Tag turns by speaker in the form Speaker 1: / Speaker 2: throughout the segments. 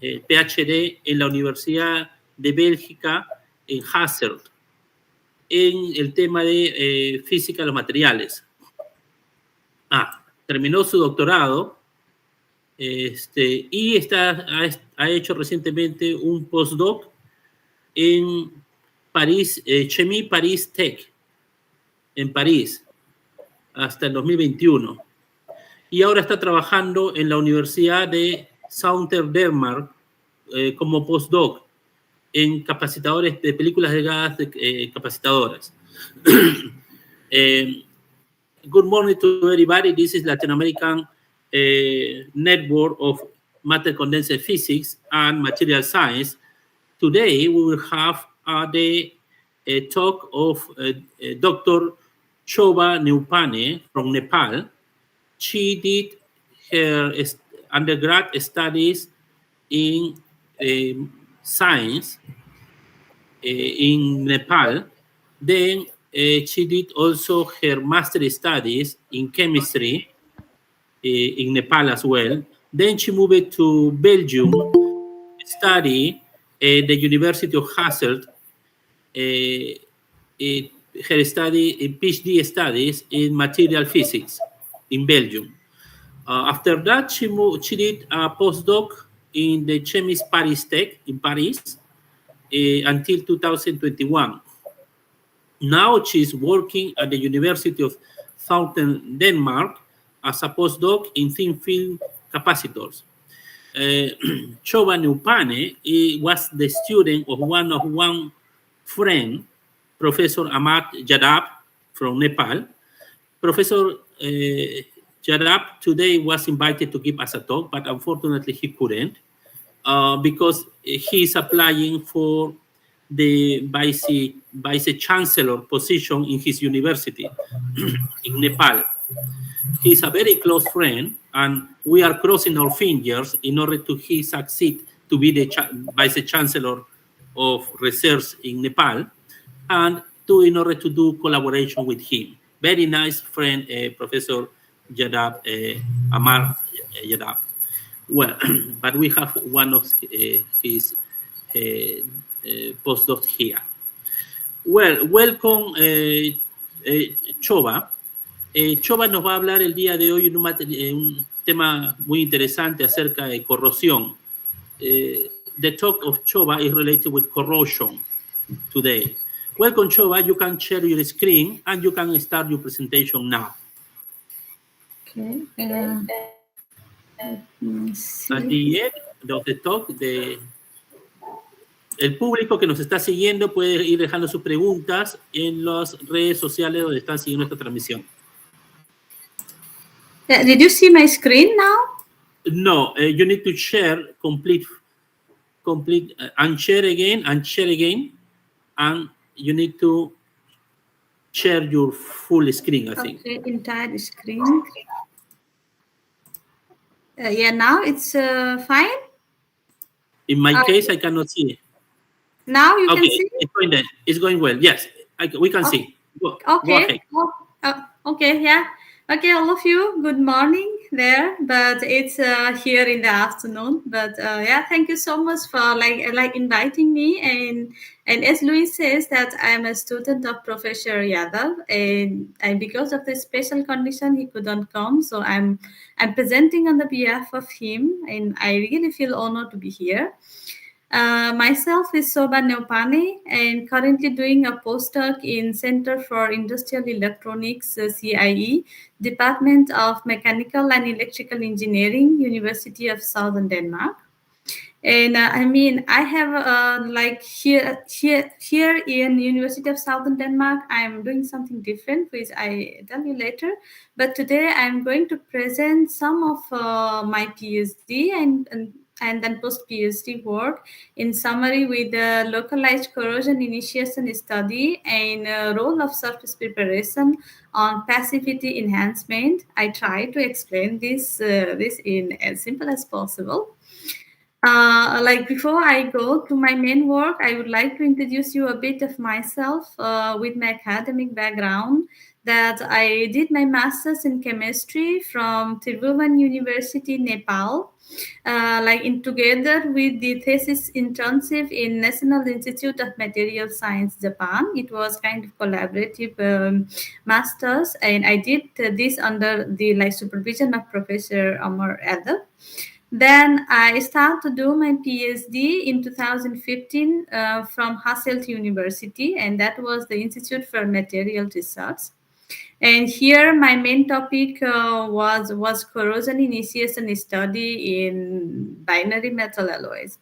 Speaker 1: PhD en la Universidad de Bélgica en Hasselt, en el tema de física de los materiales. Terminó su doctorado y ha hecho recientemente un postdoc en París, Chemie Paris Tech, en París, hasta el 2021. Y ahora está trabajando en la Universidad de Denmark como postdoc en capacitadores de películas delgadas capacitadoras. Good morning to everybody. This is Latin American Network of Matter Condensed Physics and Material Science. Today we will have the talk of Dr. Shova Neupane from Nepal. She did her undergrad studies in science in Nepal. Then she did also her master studies in chemistry in Nepal as well. Then she moved to Belgium, study the University of Hasselt, her study in PhD studies in material physics in Belgium. After that, she did a postdoc in the Chemist Paris Tech in Paris until 2021. Now she's working at the University of Southern Denmark as a postdoc in thin film capacitors. Shova Neupane was the student of one friend, Professor Ahmad Jadab from Nepal. Professor Jadab today was invited to give us a talk, but unfortunately he couldn't because he's applying for the vice chancellor position in his university in Nepal. He's a very close friend, and we are crossing our fingers in order to he succeed to be the vice chancellor of research in Nepal, and in order to do collaboration with him. Very nice friend, Professor Jadab, Amar Jadab. Well, but we have one of his postdocs here. Well, welcome, Shova. Shova nos va a hablar el día de hoy un tema muy interesante acerca de corrosión. The talk of Shova is related with corrosion today. Welcome, Shova. You can share your screen and you can start your presentation now.
Speaker 2: Okay.
Speaker 1: At the end of the talk, el público que nos está siguiendo puede ir dejando sus preguntas en las redes sociales donde están siguiendo esta transmisión.
Speaker 2: Did you see my screen now?
Speaker 1: No, you need to share complete, and share again, and you need to share your full screen, I think.
Speaker 2: Okay, entire screen. Yeah, now it's fine?
Speaker 1: In my case, I cannot see.
Speaker 2: Now you can see?
Speaker 1: It's going well. Yes, we can see. Go ahead.
Speaker 2: Okay, yeah. Okay, all of you, good morning there, but it's here in the afternoon. But yeah, thank you so much for like inviting me. And as Luis says, that I'm a student of Professor Yadav, and because of the special condition, he couldn't come. So I'm presenting on the behalf of him, and I really feel honored to be here. Myself is Shova Neupane, and currently doing a postdoc in Center for Industrial Electronics, CIE, Department of Mechanical and Electrical Engineering, University of Southern Denmark. And I have here in University of Southern Denmark, I'm doing something different, which I tell you later. But today I'm going to present some of my PhD and then post-PhD work in summary with the localized corrosion initiation study and role of surface preparation on passivity enhancement. I try to explain this in as simple as possible. Like before I go to my main work, I would like to introduce you a bit of myself with my academic background. That I did my master's in chemistry from Tribhuvan University, Nepal, like in together with the thesis internship in National Institute of Material Science, Japan. It was kind of collaborative masters, and I did this under the like supervision of Professor Amar Yadav. Then I started to do my PhD in 2015 from Hasselt University, and that was the Institute for Material Research. And here, my main topic was corrosion initiation study in binary metal alloys.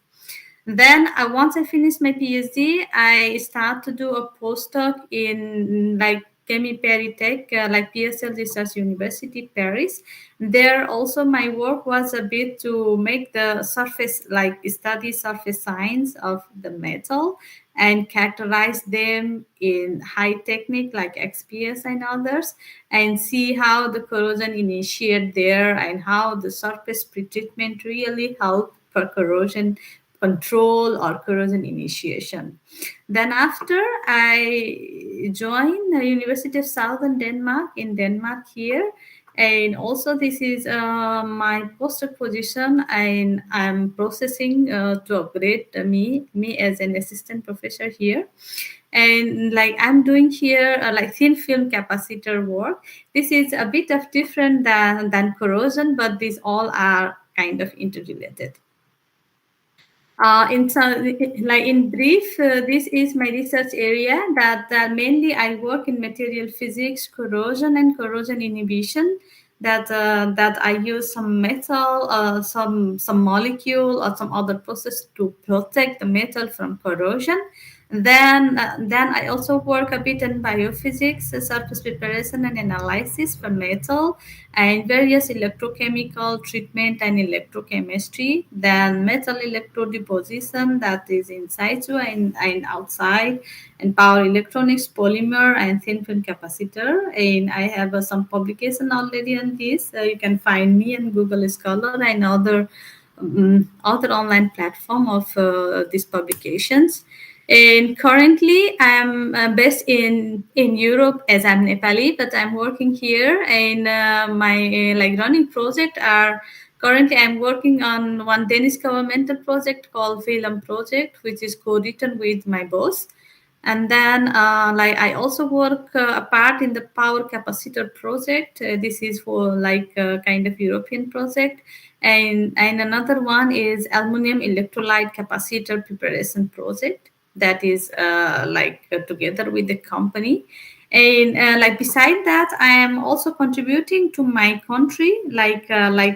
Speaker 2: Then, once I finished my PhD, I start to do a postdoc in like Chemi Peritech, like PSL Research University, Paris. There also my work was a bit to make the surface, like study surface science of the metal and characterize them in high technique like XPS and others, and see how the corrosion initiate there and how the surface pretreatment really help for corrosion control or corrosion initiation. Then after I joined the University of Southern Denmark in Denmark here, and also this is my postdoc position, and I'm processing to upgrade me as an assistant professor here. And like I'm doing here like thin film capacitor work. This is a bit of different than corrosion, but these all are kind of interrelated. Like in brief, this is my research area that mainly I work in material physics, corrosion, and corrosion inhibition. That I use some metal, some molecule, or some other process to protect the metal from corrosion. Then I also work a bit in biophysics, surface preparation and analysis for metal, and various electrochemical treatment and electrochemistry. Then metal electrodeposition, that is in situ and outside, and power electronics, polymer, and thin film capacitor. And I have some publication already on this. You can find me on Google Scholar and other online platform of these publications. And currently, I'm based in Europe as I'm Nepali, but I'm working here. And my like running project are currently I'm working on one Danish governmental project called Film Project, which is co-written with my boss. And then like I also work a part in the power capacitor project. This is for like a kind of European project. And another one is aluminum electrolyte capacitor preparation project, that is together with the company. And like beside that, I am also contributing to my country, like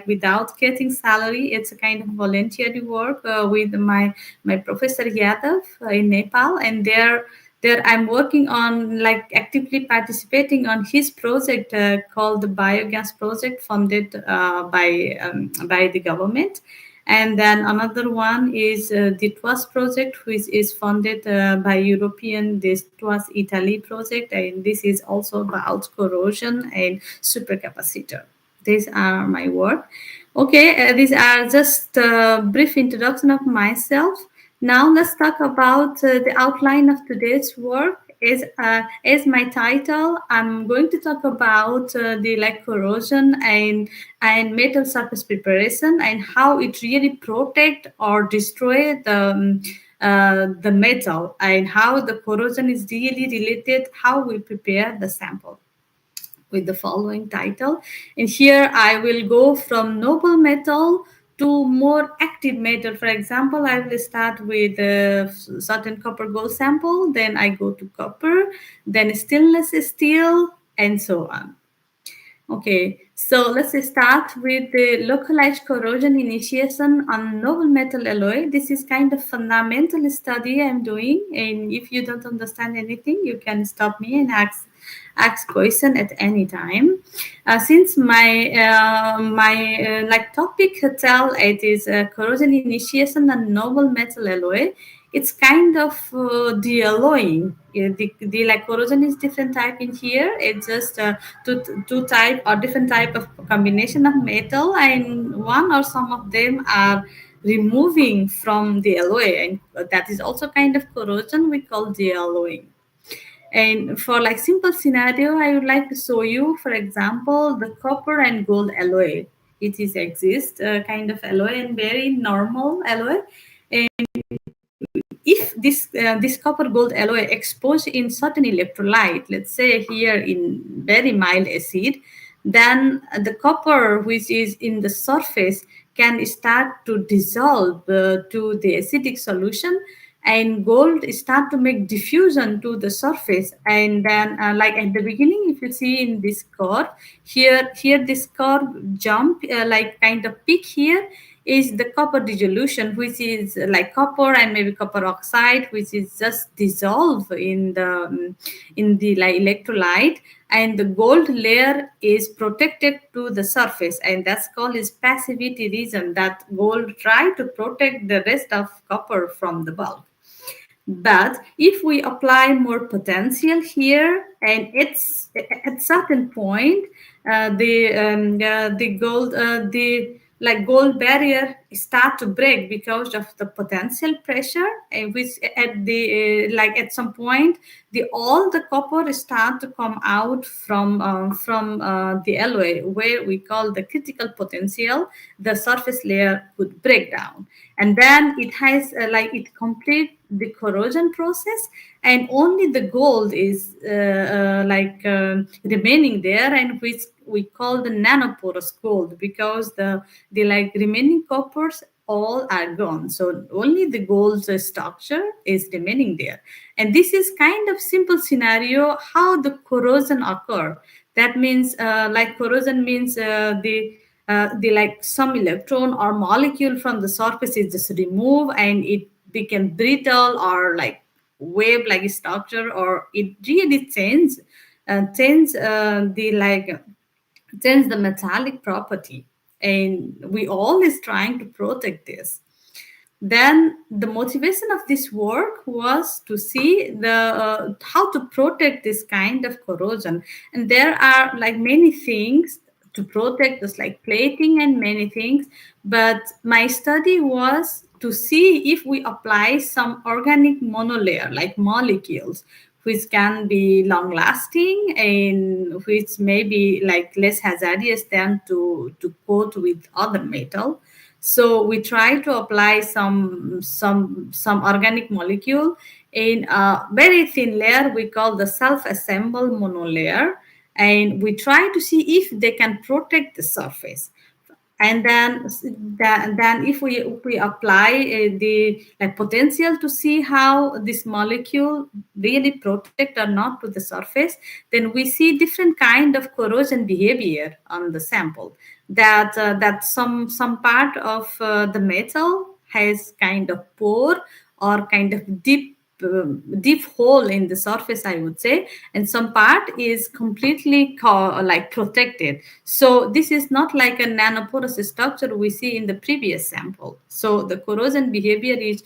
Speaker 2: without getting salary. It's a kind of voluntary work with my professor Yadav in Nepal, and there I'm working on like actively participating on his project called the biogas project, funded by the government. And then another one is the TWAS project, which is funded by European, this TWAS Italy project, and this is also about corrosion and supercapacitor. These are my work. Okay, these are just a brief introduction of myself. Now let's talk about the outline of today's work. As my title, I'm going to talk about the like corrosion and metal surface preparation and how it really protect or destroy the metal, and how the corrosion is really related how we prepare the sample with the following title. And here I will go from noble metal to more active metal. For example, I will start with a certain copper gold sample, then I go to copper, then stainless steel, and so on. Okay, so let's start with the localized corrosion initiation on noble metal alloy. This is kind of fundamental study I'm doing, and if you don't understand anything, you can stop me and ask question at any time. Since my like topic tell it is corrosion initiation on noble metal alloy, it's kind of de-alloying. The like corrosion is different type in here. It's just two type or different type of combination of metal, and one or some of them are removing from the alloy, and that is also kind of corrosion we call de-alloying. And for like simple scenario, I would like to show you, for example, the copper and gold alloy. It is exist kind of alloy and very normal alloy. And if this copper gold alloy exposed in certain electrolyte, let's say here in very mild acid, then the copper which is in the surface can start to dissolve to the acidic solution, and gold start to make diffusion to the surface. And then like at the beginning, if you see in this curve, here this curve jump like kind of peak here is the copper dissolution, which is like copper and maybe copper oxide, which is just dissolved in the like electrolyte, and the gold layer is protected to the surface, and that's called is passivity region, that gold try to protect the rest of copper from the bulk. But if we apply more potential here, and it's at certain point, the gold the like gold barrier start to break because of the potential pressure, and which at the like at some point the all the copper start to come out from the alloy, where we call the critical potential. The surface layer could break down, and then it has like it complete the corrosion process, and only the gold is remaining there, and which we call the nanoporous gold, because the like remaining coppers all are gone, so only the gold structure is remaining there. And this is kind of simple scenario how the corrosion occur. That means like corrosion means the like some electron or molecule from the surface is just removed, and it became brittle or like wave like structure, or it really change the metallic property, and we all is trying to protect this. Then the motivation of this work was to see the how to protect this kind of corrosion, and there are like many things to protect this, like plating and many things. But my study was to see if we apply some organic monolayer like molecules, which can be long lasting and which may be like less hazardous than to coat with other metal. So we try to apply some organic molecule in a very thin layer we call the self-assembled monolayer, and we try to see if they can protect the surface. And then if we apply the like potential to see how this molecule really protect or not to the surface, then we see different kind of corrosion behavior on the sample, that some part of the metal has kind of pore or kind of deep hole in the surface, I would say, and some part is completely like protected. So this is not like a nanoporous structure we see in the previous sample. So the corrosion behavior is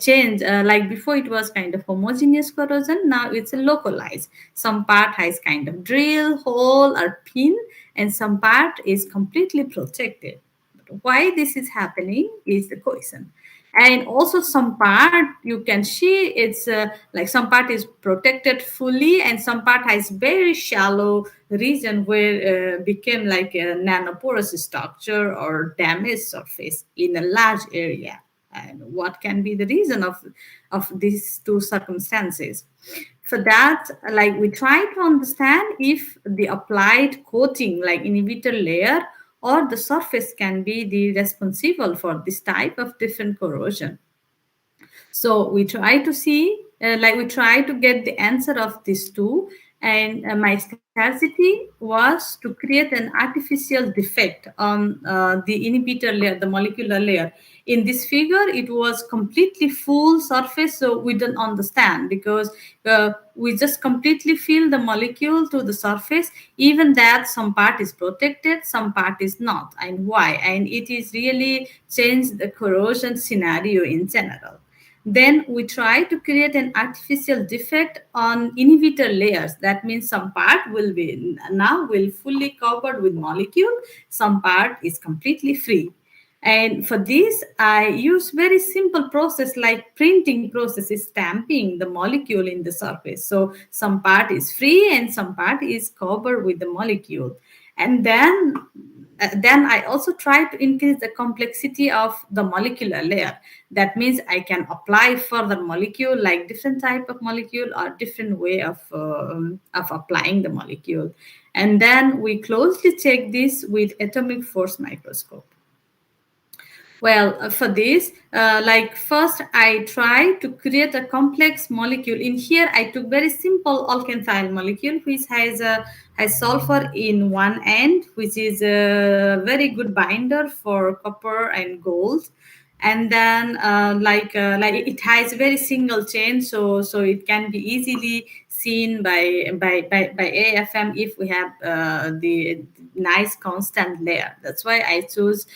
Speaker 2: change. Like before it was kind of homogeneous corrosion, now it's a localized. Some part has kind of drill hole or pin, and some part is completely protected. But why this is happening is the question. And also some part you can see it's like some part is protected fully, and some part has very shallow region where became like a nanoporous structure or damaged surface in a large area. And what can be the reason of these two circumstances? For that, like we try to understand if the applied coating like inhibitor layer or the surface can be the responsible for this type of different corrosion. So we try to see, like we try to get the answer of these two, and my strategy was to create an artificial defect on the inhibitor layer, the molecular layer. In this figure, it was completely full surface, so we don't understand because we just completely fill the molecule to the surface, even that some part is protected, some part is not, and why? And it is really changed the corrosion scenario in general. Then we try to create an artificial defect on inhibitor layers. That means some part will be now will fully covered with molecule, some part is completely free. And for this, I use very simple process like printing process is stamping the molecule in the surface. So some part is free and some part is covered with the molecule. And then I also try to increase the complexity of the molecular layer. That means I can apply further molecule, like different type of molecule or different way of applying the molecule. And then we closely check this with atomic force microscope. Well, for this, like first I try to create a complex molecule. In here, I took very simple alkenyl molecule, which has sulfur in one end, which is a very good binder for copper and gold. And then like it has very single chain, so it can be easily seen by AFM if we have the nice constant layer. That's why I choose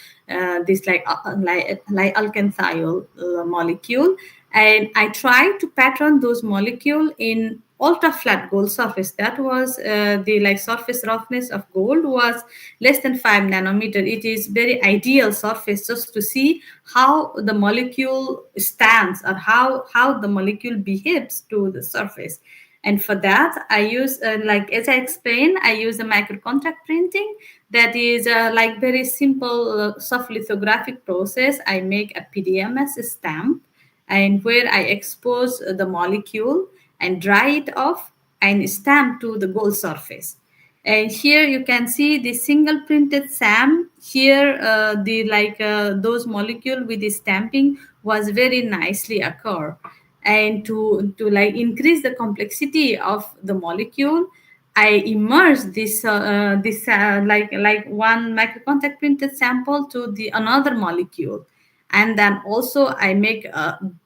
Speaker 2: this like alkenyl molecule, and I try to pattern those molecule in ultra flat gold surface. That was the like surface roughness of gold was less than 5 nanometer. It is very ideal surface just to see how the molecule stands or how the molecule behaves to the surface. And for that, I use, like as I explained, I use a micro contact printing. That is like very simple soft lithographic process. I make a PDMS stamp, and where I expose the molecule and dry it off and stamp to the gold surface. And here you can see the single printed SAM. Here, the like those molecule with the stamping was very nicely occur. And to like increase the complexity of the molecule, I immerse this like one microcontact printed sample to the another molecule, and then also I make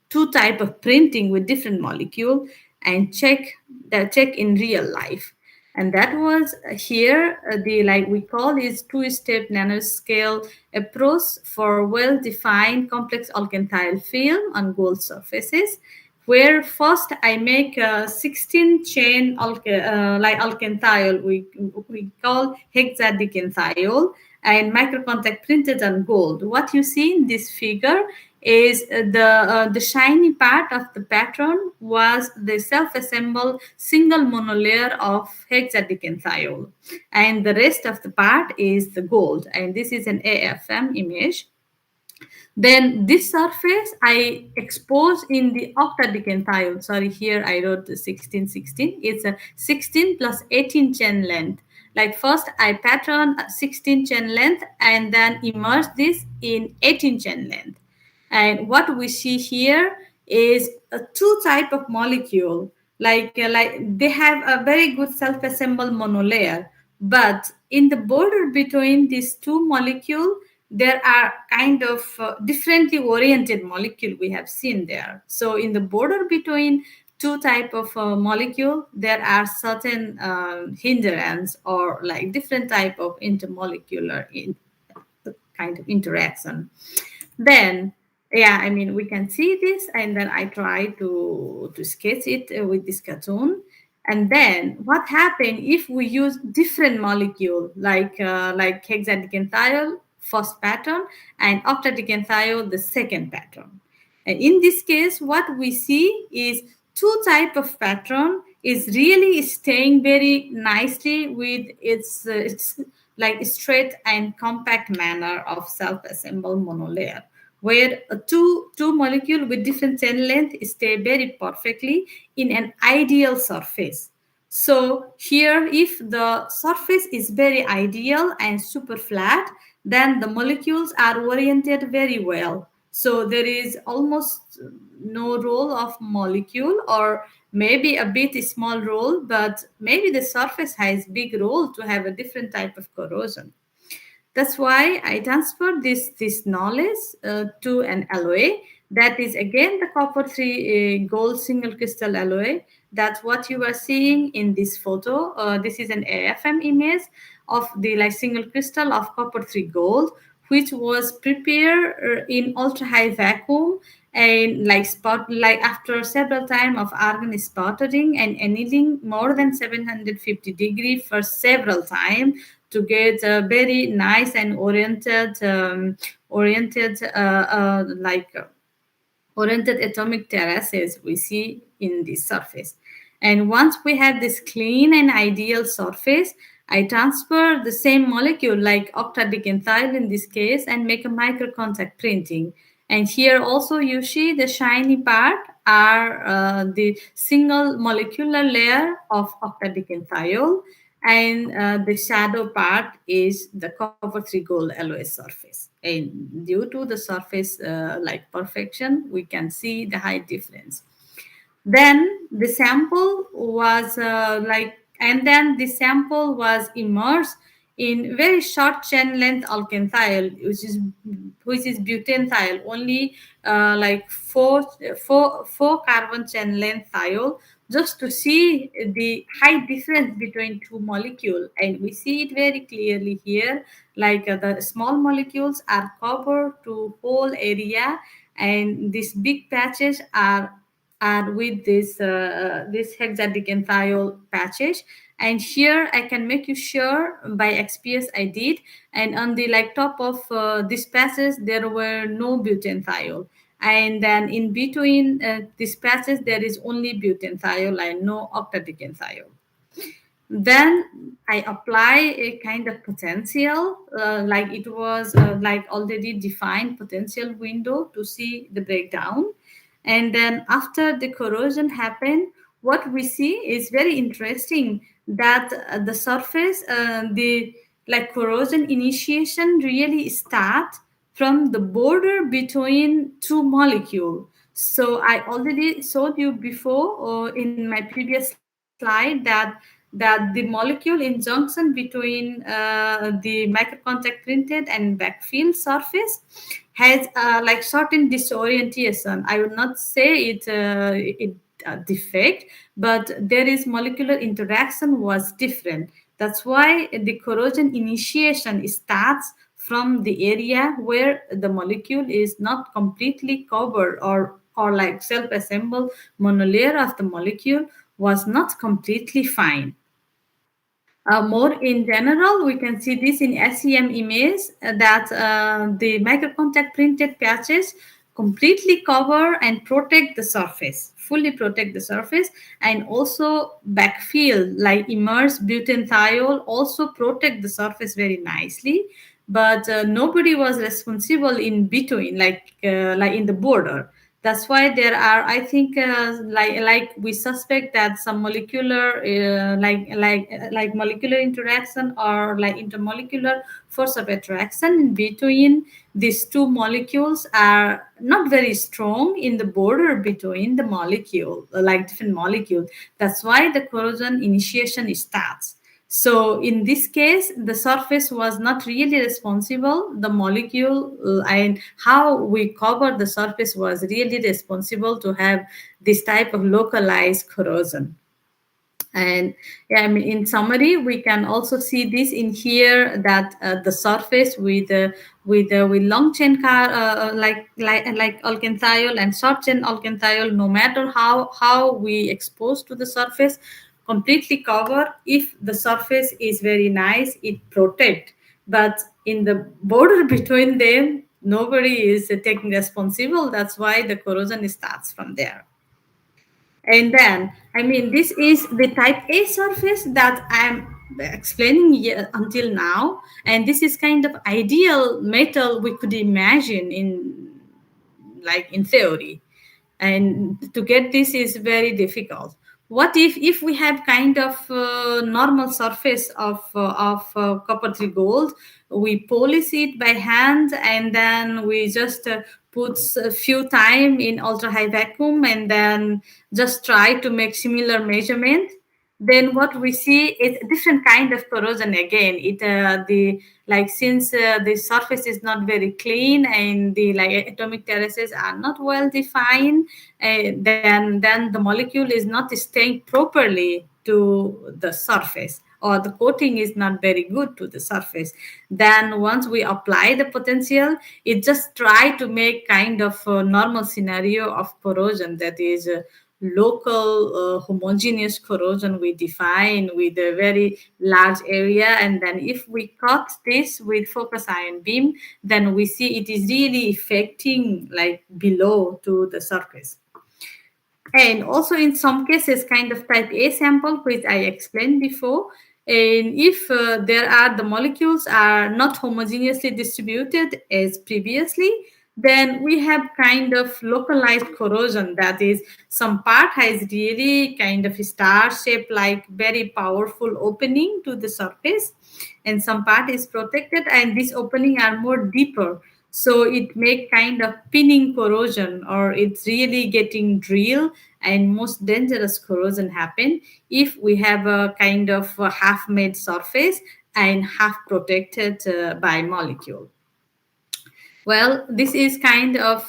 Speaker 2: two type of printing with different molecule and check in real life. And that was here the like we call is two-step nanoscale approach for well-defined complex alkenyl film on gold surfaces, where first I make a 16 chain like alkenyl we call hexadecenthiol and microcontact printed on gold. What you see in this figure is the shiny part of the pattern was the self-assembled single monolayer of hexadecenthiol, and the rest of the part is the gold. And this is an AFM image. Then this surface I expose in the octadecenthiol. Sorry, here I wrote the 1616. It's a 16 plus 18 chain length. Like first I pattern a 16 chain length and then immerse this in 18 chain length. And what we see here is a two type of molecule. Like they have a very good self-assembled monolayer, but in the border between these two molecules there are kind of differently oriented molecule we have seen there. So in the border between two type of molecule, there are certain hindrance or like different type of intermolecular kind of interaction. Then yeah, I mean we can see this, and then I try to sketch it with this cartoon. And then what happened if we use different molecule like hexadecenthiol first pattern and octadecenthiol the second pattern? And in this case what we see is two type of pattern is really staying very nicely with its like straight and compact manner of self-assembled monolayer, where two molecule with different chain length stay very perfectly in an ideal surface. So here, if the surface is very ideal and super flat, then the molecules are oriented very well. So there is almost no role of molecule, or maybe a bit small role, but maybe the surface has big role to have a different type of corrosion. That's why I transfer this knowledge to an alloy. That is again the copper 3 gold single crystal alloy. That's what you are seeing in this photo. This is an AFM image of the like single crystal of copper 3 gold, which was prepared in ultra high vacuum and like after several time of argon sputtering and annealing more than 750 degree for several time to get a very nice and oriented oriented oriented atomic terraces we see in the surface. And once we have this clean and ideal surface, I transfer the same molecule like octadecanyl in this case and make a micro contact printing. And here also you see the shiny part are the single molecular layer of octadecanyl, and the shadow part is the copper 3 gold alloy surface. And due to the surface perfection, we can see the height difference. Then the sample was and then the sample was immersed in very short chain length alkenyl, which is butanethiol, only four carbon chain length thiol, just to see the height difference between two molecules. And we see it very clearly here, the small molecules are covered to whole area, and these big patches are with this hexadecanthiol patches. And here I can make you sure by XPS I did, and on the top of this patches there were no butanethiol, and then in between these patches there is only butanethiol and no octadecanyl. Then I apply a kind of potential, like it was already defined potential window to see the breakdown. And then after the corrosion happened, what we see is very interesting, that the surface, the corrosion initiation really start from the border between two molecules. So I already showed you before in my previous slide that the molecule in junction between the microcontact printed and backfill surface has certain disorientation. I would not say it defect, but there is molecular interaction was different. That's why the corrosion initiation starts from the area where the molecule is not completely covered, or self-assembled monolayer of the molecule was not completely fine. More in general, we can see this in SEM image, that the microcontact printed patches completely cover and protect the surface, fully protect the surface, and also backfill like immersed butanethiol also protect the surface very nicely. But nobody was responsible in between, like in the border. That's why there are, I think, we suspect that some molecular molecular interaction or intermolecular force of attraction in between these two molecules are not very strong in the border between the molecule, different molecules. That's why the corrosion initiation starts. So in this case, the surface was not really responsible. The molecule and how we cover the surface was really responsible to have this type of localized corrosion. And yeah, I mean, in summary, we can also see this in here, that the surface with long chain like alkenyl and short chain alkenyl, no matter how we expose to the surface, completely cover. If the surface is very nice, it protect. But in the border between them, nobody is taking responsible. That's why the corrosion starts from there. And then, I mean, this is the type A surface that I'm explaining here until now. And this is kind of ideal metal we could imagine in theory. And to get this is very difficult. What if we have kind of normal surface of copper 3 gold, we polish it by hand, and then we just put a few time in ultra high vacuum, and then just try to make similar measurement, then what we see is a different kind of corrosion again. It the like since the surface is not very clean and the atomic terraces are not well defined, then the molecule is not staying properly to the surface, or the coating is not very good to the surface. Then once we apply the potential, it just try to make kind of a normal scenario of corrosion, that is local homogeneous corrosion we define with a very large area, and then if we cut this with focus ion beam, then we see it is really affecting like below to the surface. And also in some cases kind of type A sample, which I explained before, and if there are the molecules are not homogeneously distributed as previously, then we have kind of localized corrosion. That is, some part has really kind of star shape like very powerful opening to the surface, and some part is protected and this opening are more deeper, so it make kind of pinning corrosion, or it's really getting drilled, and most dangerous corrosion happen if we have a kind of a half made surface and half protected by molecule. Well, this is kind of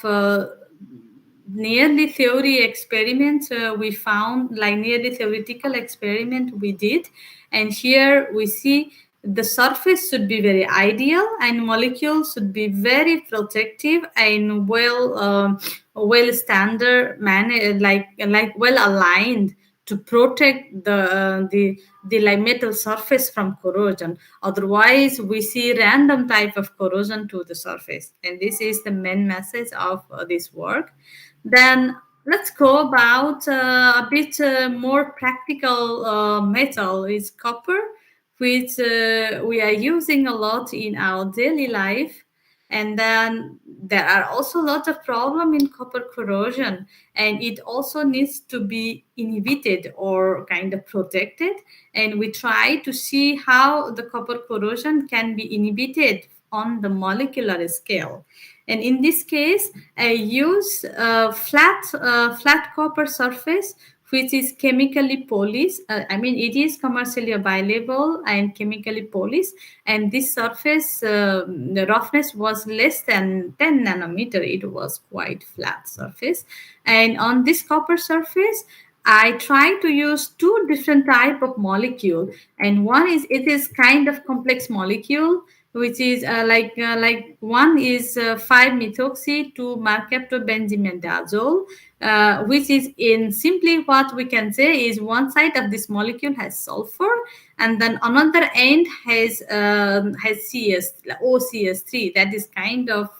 Speaker 2: nearly theory experiment we found, like nearly theoretical experiment we did, and here we see the surface should be very ideal and molecules should be very protective and well standard like well aligned to protect the like metal surface from corrosion. Otherwise we see random type of corrosion to the surface, and this is the main message of this work. Then let's go about a bit more practical metal is copper, which we are using a lot in our daily life. And then there are also a lot of problem in copper corrosion, and it also needs to be inhibited or kind of protected. And we try to see how the copper corrosion can be inhibited on the molecular scale. And in this case, I use a flat copper surface which is chemically polished. I mean, it is commercially available and chemically polished. And this surface, the roughness was less than 10 nanometer. It was quite flat surface. And on this copper surface, I try to use two different type of molecule. And one is, it is kind of complex molecule, which is like one is 5-methoxy to mercaptobenzimidazole, which is in simply what we can say is one side of this molecule has sulfur, and then another end has CS OCS3. That is kind of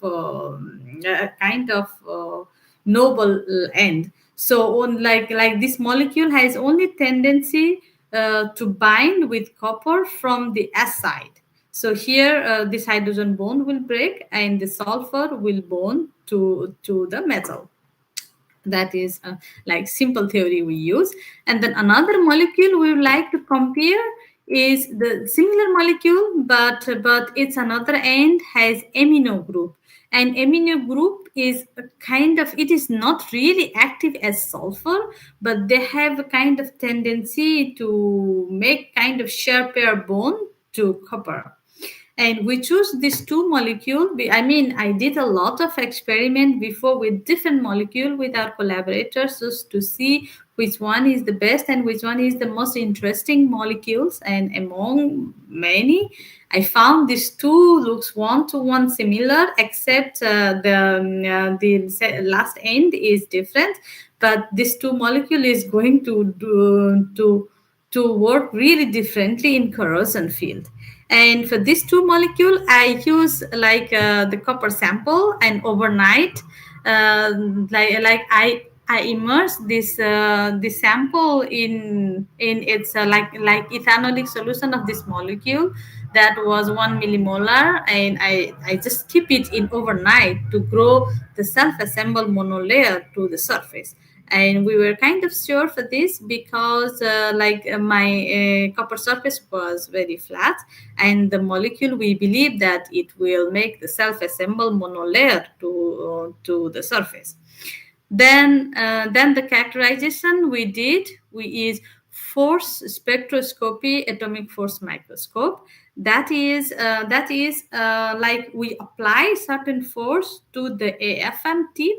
Speaker 2: noble end. So on like this molecule has only tendency to bind with copper from the S side. So here, this hydrogen bond will break and the sulfur will bond to the metal. That is like simple theory we use. And then another molecule we would like to compare is the similar molecule, but its another end has amino group. And amino group is kind of, it is not really active as sulfur, but they have a kind of tendency to make kind of share pair bond to copper. And we choose these two molecules. I mean, I did a lot of experiment before with different molecule with our collaborators just to see which one is the best and which one is the most interesting molecules. And among many, I found these two looks one-to-one similar, except the last end is different. But this two molecule is going to work really differently in corrosion field. And for these two molecule, I use like the copper sample, and overnight, I immerse this sample in its like ethanolic solution of this molecule that was 1 millimolar, and I just keep it in overnight to grow the self-assembled monolayer to the surface. And we were kind of sure for this because my copper surface was very flat, and the molecule, we believe that it will make the self-assembled monolayer to the surface. Then the characterization we did, we is force spectroscopy atomic force microscope. That is like we apply certain force to the AFM tip,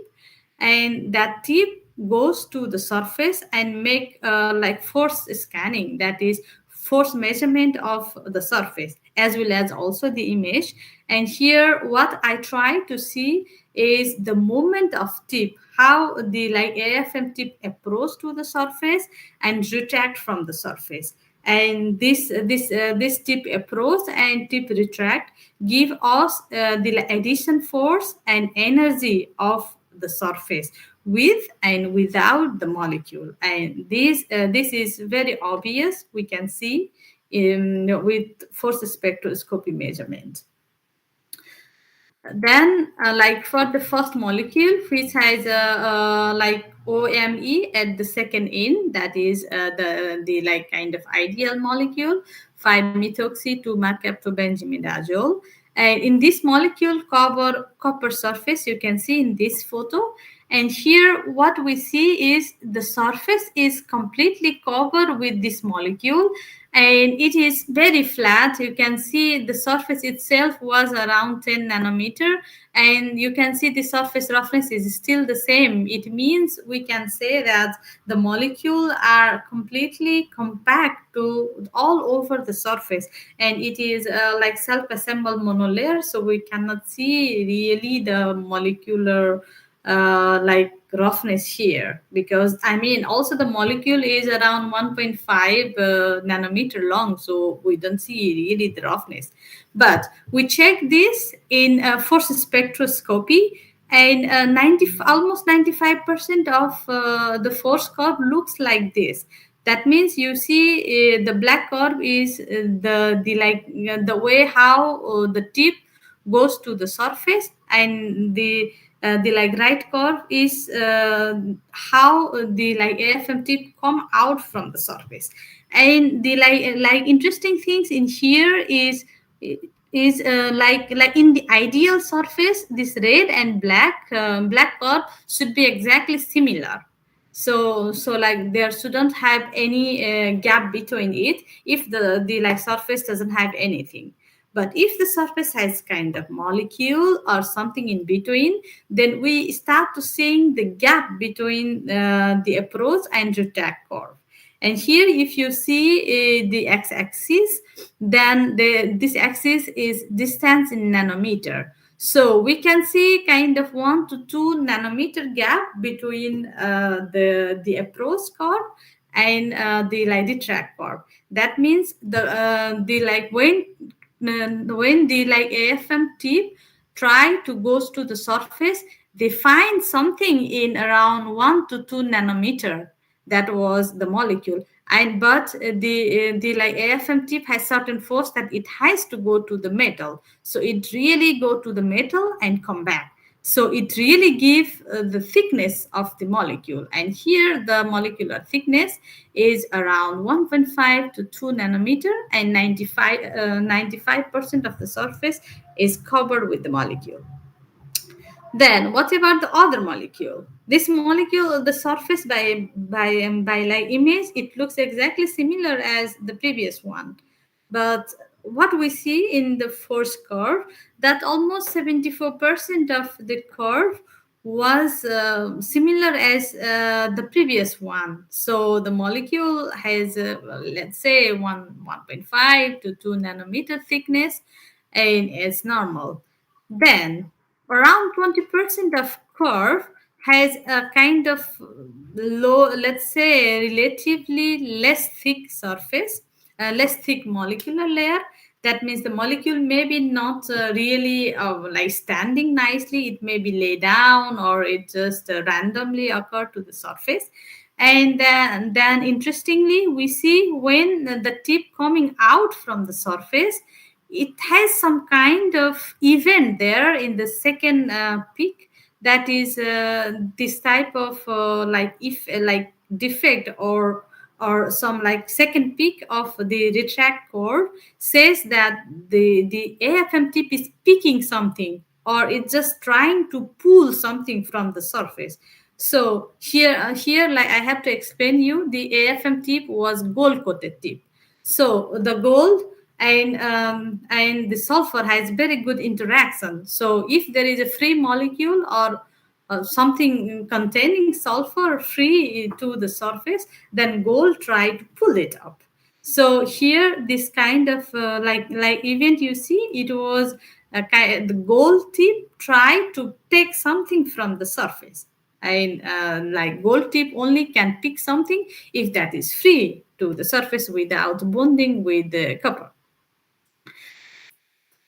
Speaker 2: and that tip goes to the surface and make like force scanning, that is force measurement of the surface as well as also the image. And here what I try to see is the movement of tip, how the like AFM tip approach to the surface and retract from the surface. And this tip approach and tip retract give us the addition force and energy of the surface with and without the molecule. And this is very obvious, we can see with force spectroscopy measurement. Then, like for the first molecule, which has like OMe at the second end, that is the like kind of ideal molecule, 5-methoxy 2-mercaptobenzimidazole. And in this molecule, copper surface, you can see in this photo. And here, what we see is the surface is completely covered with this molecule, and it is very flat. You can see the surface itself was around 10 nanometer, and you can see the surface roughness is still the same. It means we can say that the molecule are completely compact to all over the surface, and it is like self-assembled monolayer, so we cannot see really the molecular like roughness here, because I mean also the molecule is around 1.5 nanometer long, so we don't see really the roughness. But we check this in force spectroscopy, and almost 95% of the force curve looks like this. That means you see the black curve is the like the way how the tip goes to the surface, and the like right curve is how the like AFM tip come out from the surface. And the like interesting things in here is like in the ideal surface, this red and black curve should be exactly similar. So like there shouldn't have any gap between it if the like surface doesn't have anything. But if the surface has kind of molecule or something in between, then we start to seeing the gap between the approach and retract curve. And here, if you see the x-axis, then this axis is distance in nanometer. So we can see kind of 1 to 2 nanometer gap between the approach curve and the like retract curve. That means the like when the like AFM tip try to goes to the surface, they find something in around 1 to 2 nanometer. That was the molecule. And but the like AFM tip has certain force that it has to go to the metal, so it really go to the metal and come back. So it really gives the thickness of the molecule. And here the molecular thickness is around 1.5 to 2 nanometer, and 95% of the surface is covered with the molecule. Then what about the other molecule? This molecule, the surface by like image, it looks exactly similar as the previous one. But what we see in the force curve, that almost 74% of the curve was similar as the previous one. So the molecule has, let's say, 1.5 to 2 nanometer thickness, and it's normal. Then around 20% of curve has a kind of low, let's say, relatively less thick surface, less thick molecular layer. That means the molecule may be not really like standing nicely. It may be laid down, or it just randomly occur to the surface. And then interestingly, we see when the tip coming out from the surface, it has some kind of event there in the second peak, that is this type of like if like defect, or some like second peak of the retract curve says that the AFM tip is picking something, or it's just trying to pull something from the surface. So here like I have to explain you, the AFM tip was gold coated tip. So the gold and the sulfur has very good interaction. So if there is a free molecule, or something containing sulfur free to the surface, then gold try to pull it up. So here this kind of like event you see, it was the gold tip try to take something from the surface. And like gold tip only can pick something if that is free to the surface without bonding with the copper.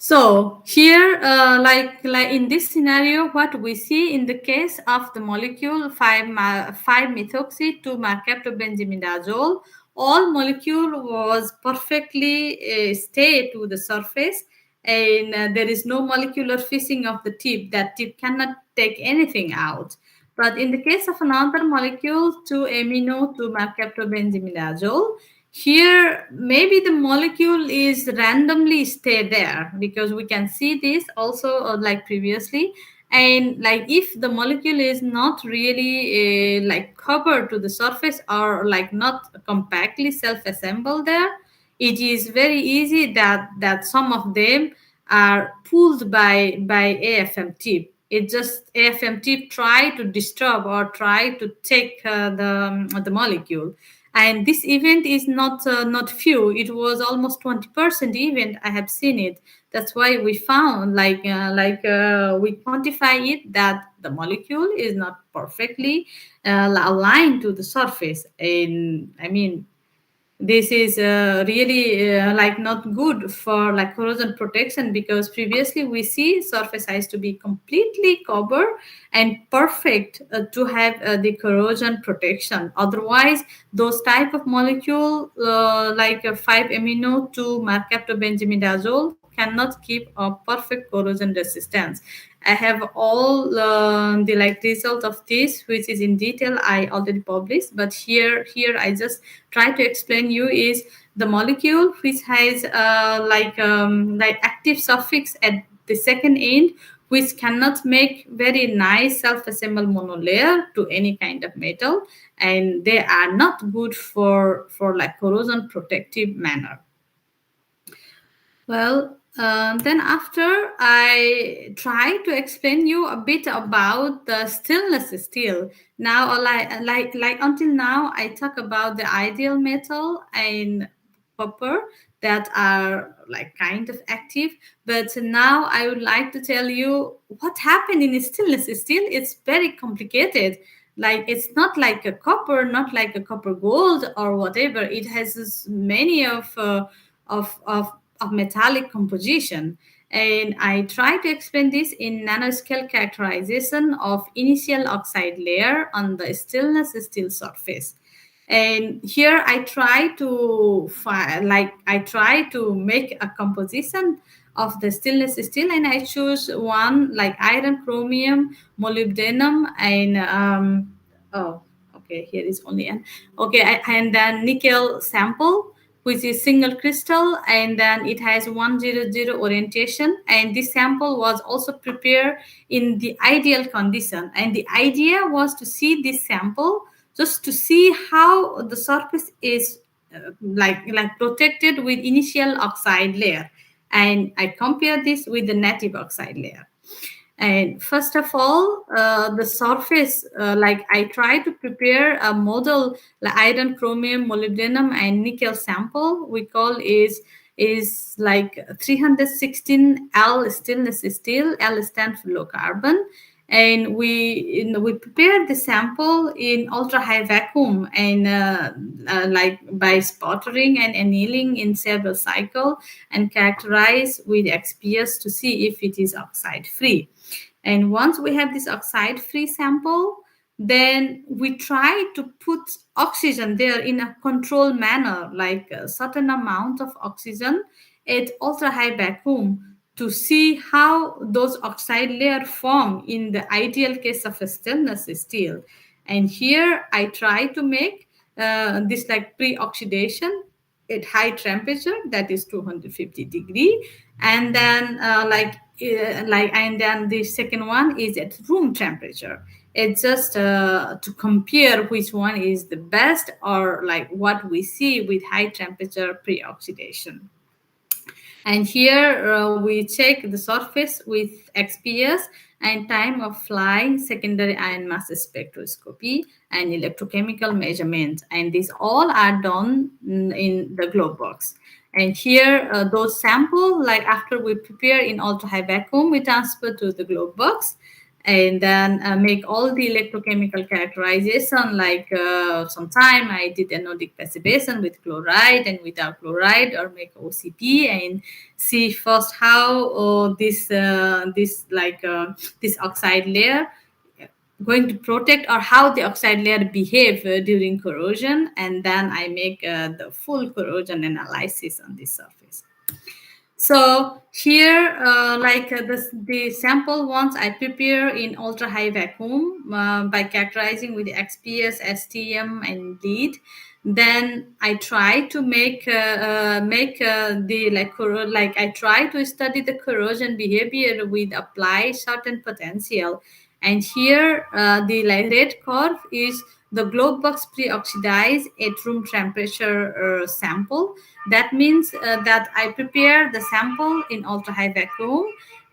Speaker 2: So here, like in this scenario, what we see in the case of the molecule 5-methoxy 2-mercaptobenzimidazole, all molecule was perfectly stay to the surface, and there is no molecular fissing of the tip. That tip cannot take anything out. But in the case of another molecule, 2-amino 2-mercaptobenzimidazole, here maybe the molecule is randomly stay there, because we can see this also like previously. And like if the molecule is not really like covered to the surface, or like not compactly self-assembled there, it is very easy that some of them are pulled by AFM tip. It just AFM tip try to disturb or try to take the molecule. And this event is not few. It was almost 20% event. I have seen it. That's why we found we quantify it that the molecule is not perfectly aligned to the surface. And I mean, this is really like not good for like corrosion protection, because previously we see surface has to be completely covered and perfect to have the corrosion protection. Otherwise those type of molecule like 5-amino to mercaptobenzimidazole cannot keep a perfect corrosion resistance. I have all the like result of this, which is in detail I already published. But here I just try to explain you is the molecule which has like active suffix at the second end, which cannot make very nice self-assembled monolayer to any kind of metal, and they are not good for like corrosion protective manner. Well, then after I try to explain you a bit about the stainless steel. Now, like until now, I talk about the ideal metal and copper that are like kind of active. But now I would like to tell you what happened in stainless steel. It's very complicated. Like it's not like a copper, not like a copper gold or whatever. It has many of of metallic composition. And I try to explain this in nanoscale characterization of initial oxide layer on the stainless steel surface. And here I try to make a composition of the stainless steel, and I choose one like iron, chromium, molybdenum, and oh, okay, here is only an okay, and then nickel sample, which is single crystal, and then it has 100 orientation. And this sample was also prepared in the ideal condition, and the idea was to see this sample just to see how the surface is like protected with initial oxide layer. And I compare this with the native oxide layer. And first of all, the surface, like I try to prepare a model like iron, chromium, molybdenum, and nickel sample. We call is like 316 L stainless steel. L stands for low carbon. And we prepare the sample in ultra high vacuum, and like by sputtering and annealing in several cycles, and characterize with XPS to see if it is oxide free. And once we have this oxide free sample, then we try to put oxygen there in a controlled manner, like a certain amount of oxygen at ultra high vacuum, to see how those oxide layer form in the ideal case of a stainless steel. And here I try to make this like pre-oxidation at high temperature, that is 250 degree. And then and then the second one is at room temperature. It's just to compare which one is the best, or like what we see with high temperature pre-oxidation. And here we check the surface with XPS and time of flying secondary ion mass spectroscopy and electrochemical measurements. And these all are done in the globe box. And here those samples, like after we prepare in ultra high vacuum, we transfer to the globe box. and then make all the electrochemical characterization. Like sometime I did anodic passivation with chloride and without chloride, or make OCP, and see first how this oxide layer going to protect, or how the oxide layer behave during corrosion, and then I make the full corrosion analysis on the surface. So here, the sample ones I prepare in ultra high vacuum by characterizing with XPS, STM, and lead. Then I try to I try to study the corrosion behavior with apply certain potential. And here, the red curve is the glove box pre-oxidized at room temperature sample. That means that I prepare the sample in ultra high vacuum,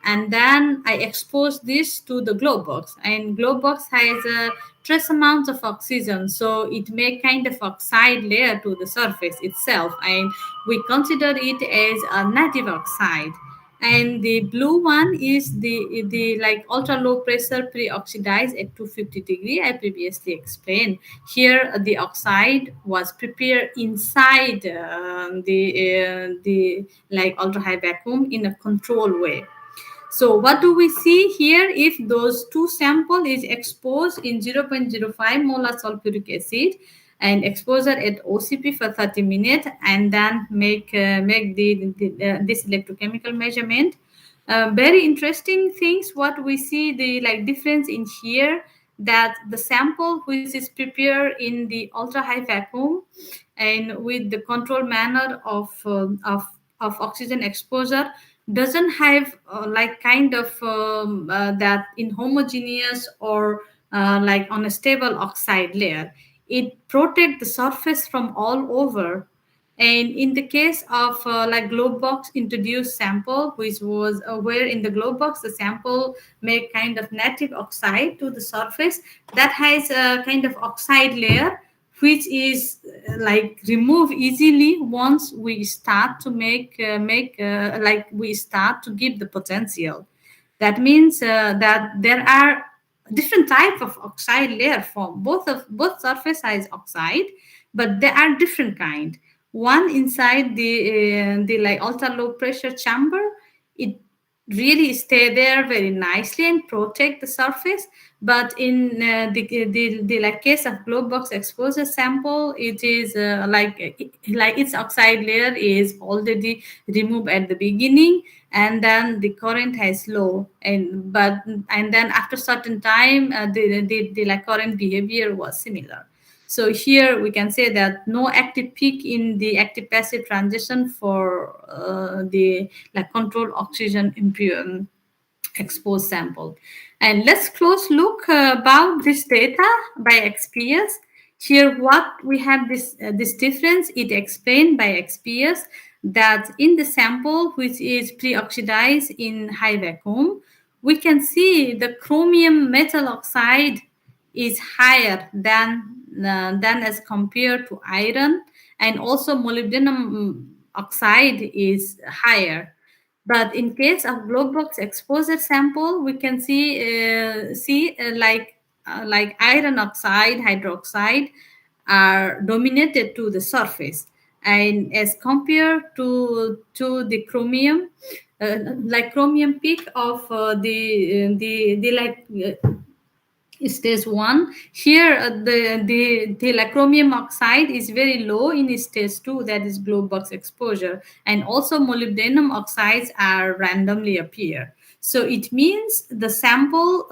Speaker 2: and then I expose this to the glow box. And glow box has a trace amount of oxygen, so it may kind of oxide layer to the surface itself, and we consider it as a native oxide. And the blue one is the like ultra low pressure pre-oxidized at 250 degree. I previously explained. Here the oxide was prepared inside the like ultra high vacuum in a controlled way. So what do we see here? If those two sample is exposed in 0.05 molar sulfuric acid and exposure at OCP for 30 minutes, and then make this electrochemical measurement. Very interesting things. What we see the like difference in here, that the sample which is prepared in the ultra high vacuum and with the controlled manner of oxygen exposure doesn't have like kind of that inhomogeneous or like on a stable oxide layer. It protect the surface from all over. And in the case of like globe box introduced sample, which was where in the globe box the sample make kind of native oxide to the surface, that has a kind of oxide layer which is like remove easily once we start to like we start to give the potential. That means that there are different type of oxide layer form. Both surface has oxide, but they are different kind. One inside the like ultra low pressure chamber, it really stay there very nicely and protect the surface. But in the like case of globe box exposure sample, it is like its oxide layer is already removed at the beginning, and then the current has low, and then after certain time the like current behavior was similar. So here we can say that no active peak in the active passive transition for the like control oxygen exposed sample. And let's close look about this data by XPS. Here what we have this difference, it explained by XPS that in the sample which is pre-oxidized in high vacuum, we can see the chromium metal oxide is higher than as compared to iron, and also molybdenum oxide is higher. But in case of globe box exposure sample, we can see like iron oxide, hydroxide are dominated to the surface, and as compared to the chromium, like chromium peak of the like stage one. Here the like chromium oxide is very low in stage two, that is globe box exposure, and also molybdenum oxides are randomly appear. So it means the sample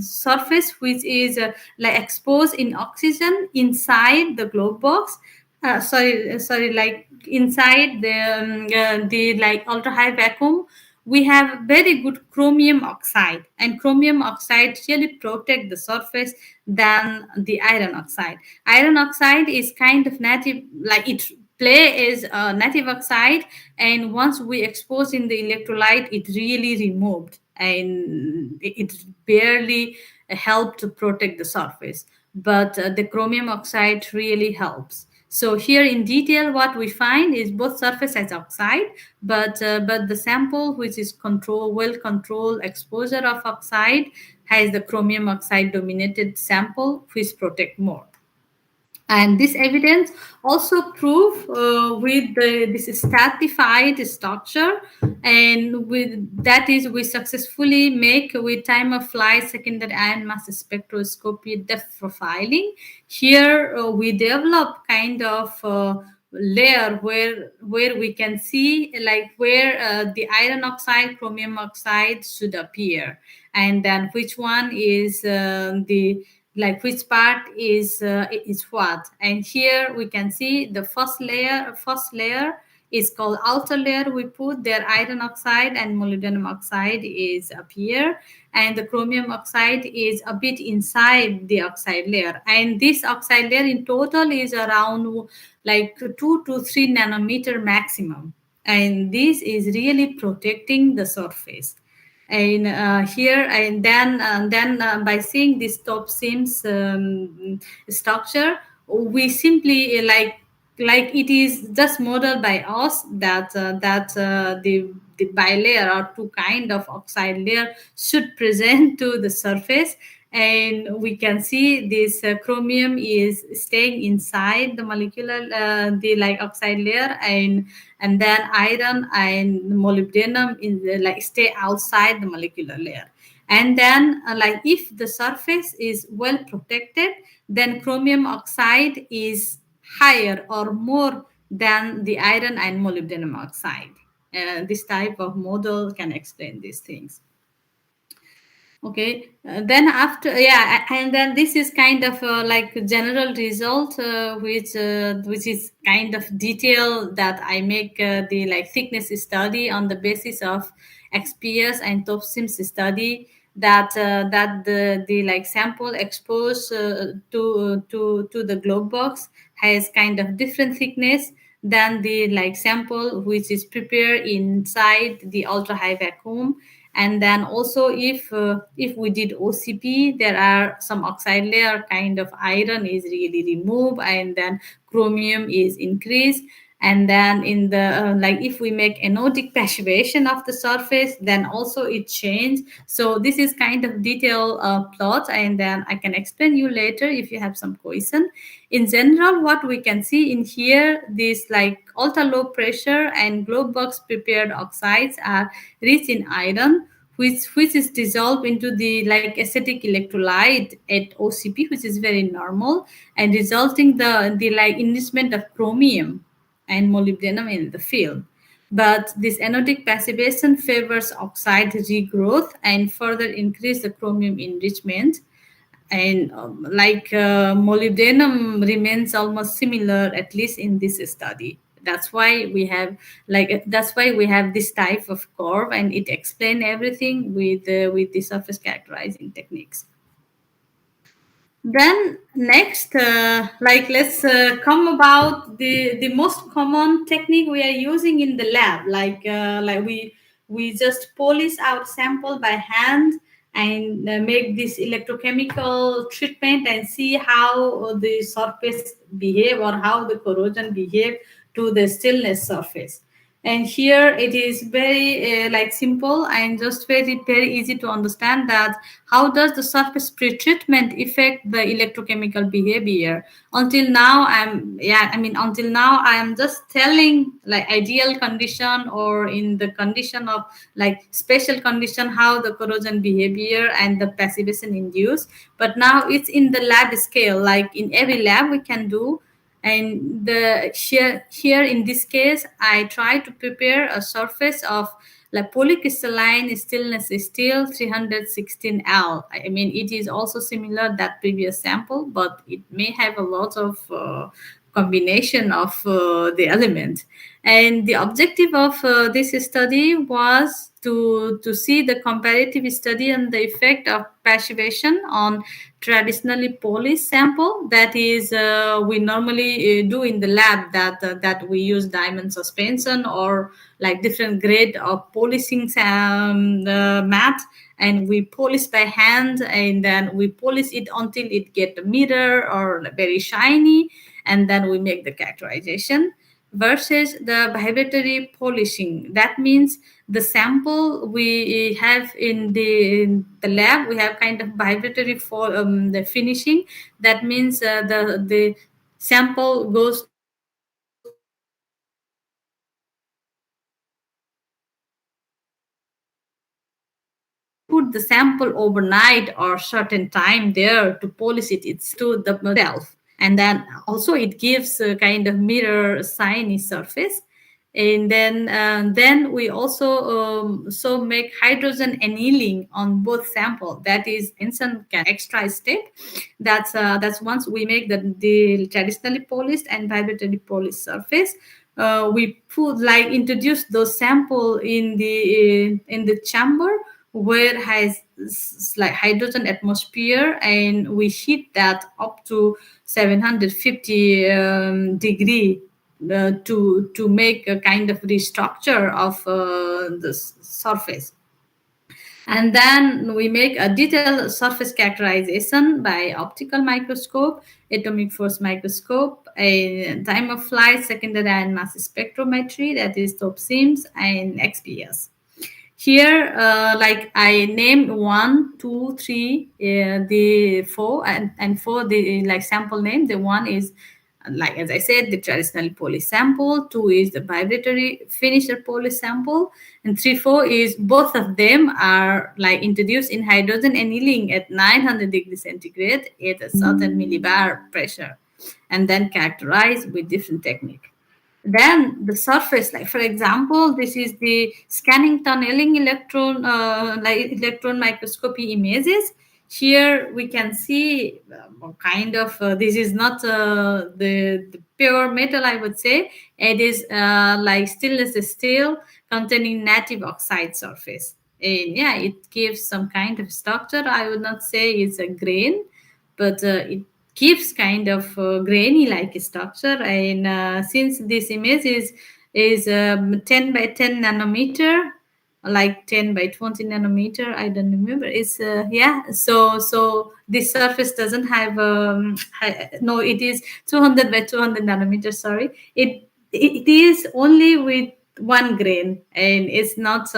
Speaker 2: surface which is like exposed in oxygen inside the globe box, sorry, like inside the like ultra high vacuum, we have very good chromium oxide, and chromium oxide really protect the surface than the iron oxide. Iron oxide is kind of native, like it play is a native oxide, and once we expose in the electrolyte, it really removed, and it barely helped to protect the surface. But the chromium oxide really helps. So here in detail, what we find is both surface has oxide, but the sample which is well controlled exposure of oxide has the chromium oxide dominated sample, which protect more. And this evidence also prove with this stratified structure, and with that is we successfully make with time of flight secondary ion mass spectroscopy depth profiling. Here we develop kind of layer where we can see like where the iron oxide chromium oxide should appear, and then which one is the like which part is what. And here we can see the first layer is called outer layer. We put their iron oxide and molybdenum oxide is up here, and the chromium oxide is a bit inside the oxide layer, and this oxide layer in total is around like 2 to 3 nanometer maximum, and this is really protecting the surface. And here and then by seeing this top seams structure, we simply like it is just modeled by us that the bilayer or two kind of oxide layer should present to the surface, and we can see this chromium is staying inside the molecular the like oxide layer, and then iron and molybdenum in the, like stay outside the molecular layer. And then like if the surface is well protected, then chromium oxide is higher or more than the iron and molybdenum oxide. This type of model can explain these things. Okay, then after, yeah, and then this is kind of like general result, which is kind of detail that I make the like thickness study on the basis of XPS and top sims study, that the like sample exposed to the globe box has kind of different thickness than the like sample which is prepared inside the ultra high vacuum. And then also if we did OCP, there are some oxide layer kind of iron is really removed, and then chromium is increased. And then in the like if we make anodic passivation of the surface, then also it changed. So this is kind of detailed plot, and then I can explain you later if you have some question. In general, what we can see in here, this like ultra low pressure and globe box prepared oxides are rich in iron, which is dissolved into the like acetic electrolyte at OCP, which is very normal, and resulting the like enrichment of chromium and molybdenum in the field. But this anodic passivation favors oxide regrowth and further increase the chromium enrichment. And molybdenum remains almost similar, at least in this study. That's why we have this type of curve, and it explains everything with the surface characterizing techniques. Then next, let's come about the most common technique we are using in the lab. We just polish our sample by hand and make this electrochemical treatment and see how the surface behave or how the corrosion behave to the stainless surface. And here it is very simple and just very easy to understand that how does the surface pretreatment affect the electrochemical behavior. Until now I am just telling like ideal condition or in the condition of like special condition how the corrosion behavior and the passivation induced. But now it's in the lab scale, like in every lab we can do. And the here in this case I try to prepare a surface of like polycrystalline stainless steel 316L. I mean it is also similar that previous sample, but it may have a lot of combination of the element. And the objective of this study was to see the comparative study on the effect of passivation on traditionally polished sample, that is we normally do in the lab, that we use diamond suspension or like different grade of polishing mat, and we polish by hand, and then we polish it until it get a mirror or very shiny. and then we make the characterization. Versus the vibratory polishing, that means the sample we have in the lab, we have kind of vibratory for the finishing. That means the sample goes to the polish station, and we put the sample overnight or certain time there to polish it itself to the self. And then also it gives a kind of mirror shiny surface. And then we also so make hydrogen annealing on both sample. That is mentioned extra step. That's once we make the traditionally polished and vibratory polished surface. We put like introduce those sample in the chamber where it has like hydrogen atmosphere, and we heat that up to 750 degree to make a kind of restructure of the surface. And then we make a detailed surface characterization by optical microscope, atomic force microscope, a time of flight, secondary ion mass spectrometry, that is top SIMS, and XPS. Here, like I named 1, 2, 3, the 4, and 4 the like sample name. The 1 is, like as I said, the traditional poly sample. 2 is the vibratory finisher poly sample, and 3, 4 is both of them are like introduced in hydrogen annealing at 900 degrees centigrade at a certain millibar pressure, and then characterized with different technique. Then the surface, like for example, this is the scanning tunneling electron microscopy images. Here we can see kind of this is not the pure metal, I would say. It is like stainless steel containing native oxide surface, and yeah, it gives some kind of structure. I would not say it's a grain, but it gives kind of grainy like structure. And since this image is 10 by 10 nanometer, like 10 by 20 nanometer, I don't remember, it's yeah, so this surface doesn't have no, it is 200 by 200 nanometers, sorry. It is only with one grain, and it's not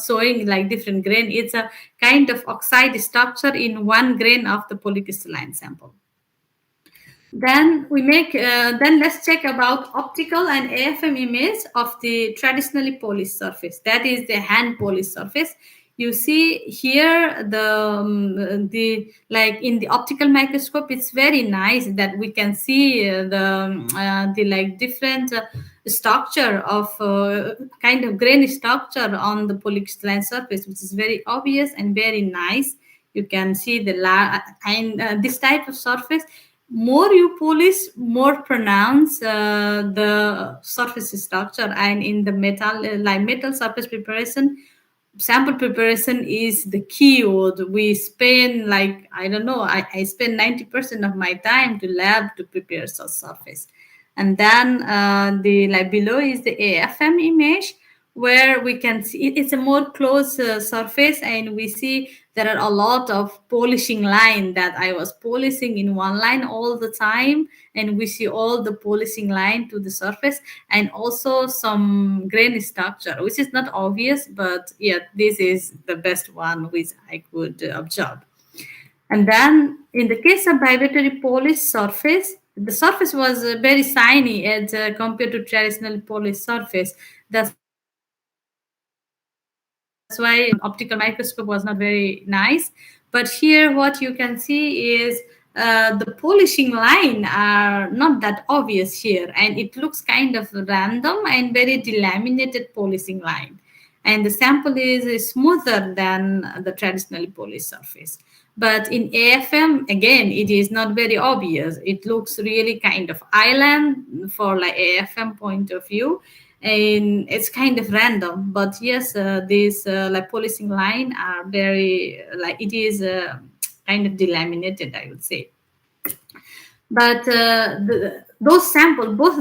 Speaker 2: showing like different grain. It's a kind of oxide structure in one grain of the polycrystalline sample. Then we make. Then let's check about optical and AFM image of the traditionally polished surface. That is the hand polished surface. You see here the like in the optical microscope, it's very nice that we can see the like different structure of kind of grain structure on the polycrystalline surface, which is very obvious and very nice. You can see and this type of surface, more you polish, more pronounced the surface structure. And in the metal, like metal surface preparation, sample preparation is the keyword. We spend like, I don't know, I spend 90% of my time to lab to prepare such surface. And then the like below is the AFM image, where we can see it's a more close surface, and we see there are a lot of polishing line that I was polishing in one line all the time, and we see all the polishing line to the surface, and also some grain structure, which is not obvious, but yeah, this is the best one which I could observe. And then in the case of vibratory polished surface, the surface was very shiny as compared to traditional polished surface. That's why optical microscope was not very nice. But here what you can see is the polishing line are not that obvious here, and it looks kind of random and very delaminated polishing line. And the sample is smoother than the traditionally polished surface. But in AFM, again, it is not very obvious. It looks really kind of island for like AFM point of view, and it's kind of random. But yes, these like polishing line are very like it is kind of delaminated, I would say. But those samples, both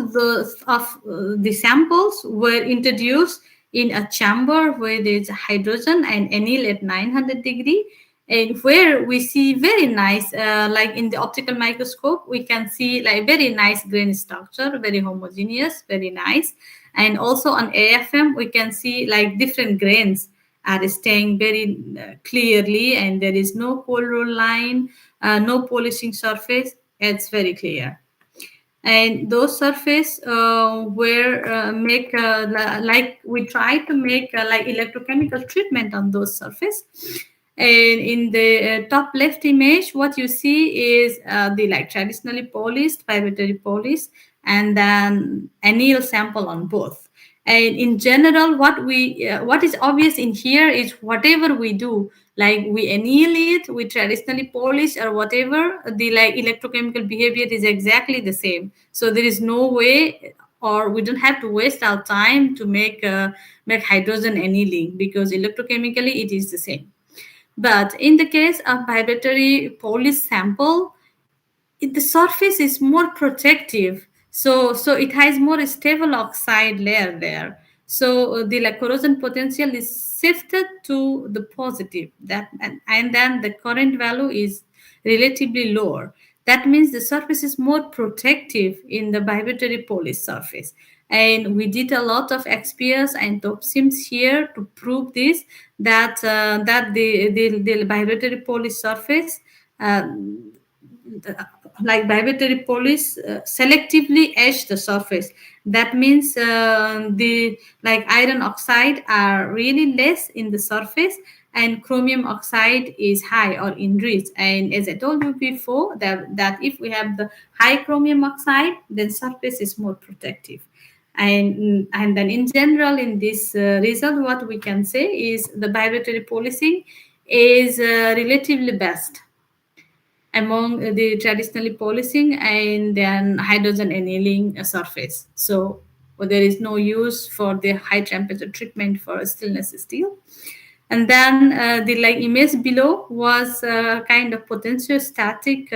Speaker 2: of the samples were introduced in a chamber where there's hydrogen and anneal at 900 degree. and where we see very nice, like in the optical microscope, we can see like very nice grain structure, very homogeneous, very nice. And also on AFM, we can see like different grains are staying very clearly, and there is no color line, no polishing surface. It's very clear. And those surface where make like we try to make like electrochemical treatment on those surface. And in the top left image, what you see is the like traditionally polished, vibratory polished, and then anneal sample on both. And in general, what is obvious in here is whatever we do, like we anneal it, we traditionally polish or whatever, the like electrochemical behavior is exactly the same. So there is no way, or we don't have to waste our time to make hydrogen annealing, because electrochemically it is the same. But in the case of vibratory polished sample, the surface is more protective, so it has more stable oxide layer there. So the like corrosion potential is shifted to the positive, that and then the current value is relatively lower. That means the surface is more protective in the vibratory polished surface. And we did a lot of XPS and top sims here to prove this, that the vibratory polished surface, uh, like vibratory polish selectively etch the surface. That means the like iron oxide are really less in the surface, and chromium oxide is high or enriched. And as I told you before, that if we have the high chromium oxide, then surface is more protective. And then in general, in this result, what we can say is the vibratory polishing is relatively best among the traditionally polishing and then hydrogen annealing surface. So there is no use for the high temperature treatment for stainless steel. And then the like image below was kind of potentiostatic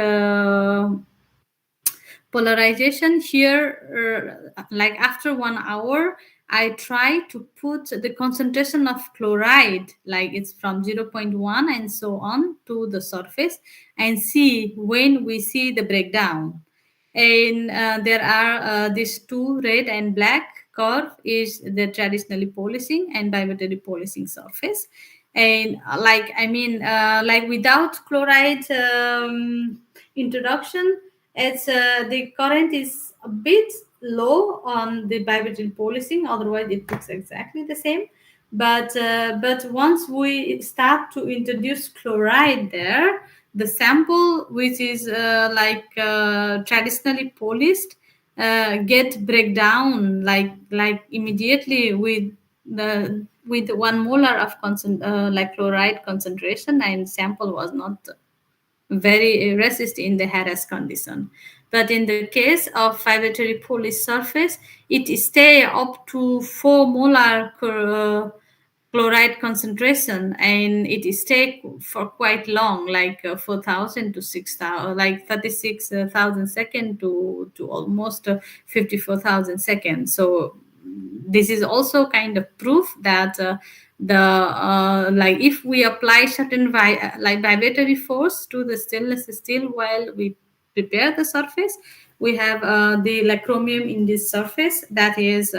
Speaker 2: polarization here. Like after 1 hour, I try to put the concentration of chloride, like it's from zero point 0.1 and so on, to the surface, and see when we see the breakdown. And there are these two, red and black curve is the traditionally polishing and vibratory polishing surface. And like I mean, like without chloride introduction, it's the current is a bit low on the vibratory polishing. Otherwise, it looks exactly the same. But once we start to introduce chloride there, the sample which is traditionally polished get breakdown like immediately with 1 molar of like chloride concentration, and sample was not very resist in the harass condition. But in the case of vibratory polished surface, it stay up to 4 molar chloride concentration, and it stay for quite long, like 4,000 to 6,000, like 36,000 seconds to almost 54,000 seconds. So this is also kind of proof that the like if we apply certain like vibratory force to the stainless steel while we prepare the surface, we have the like chromium in this surface that is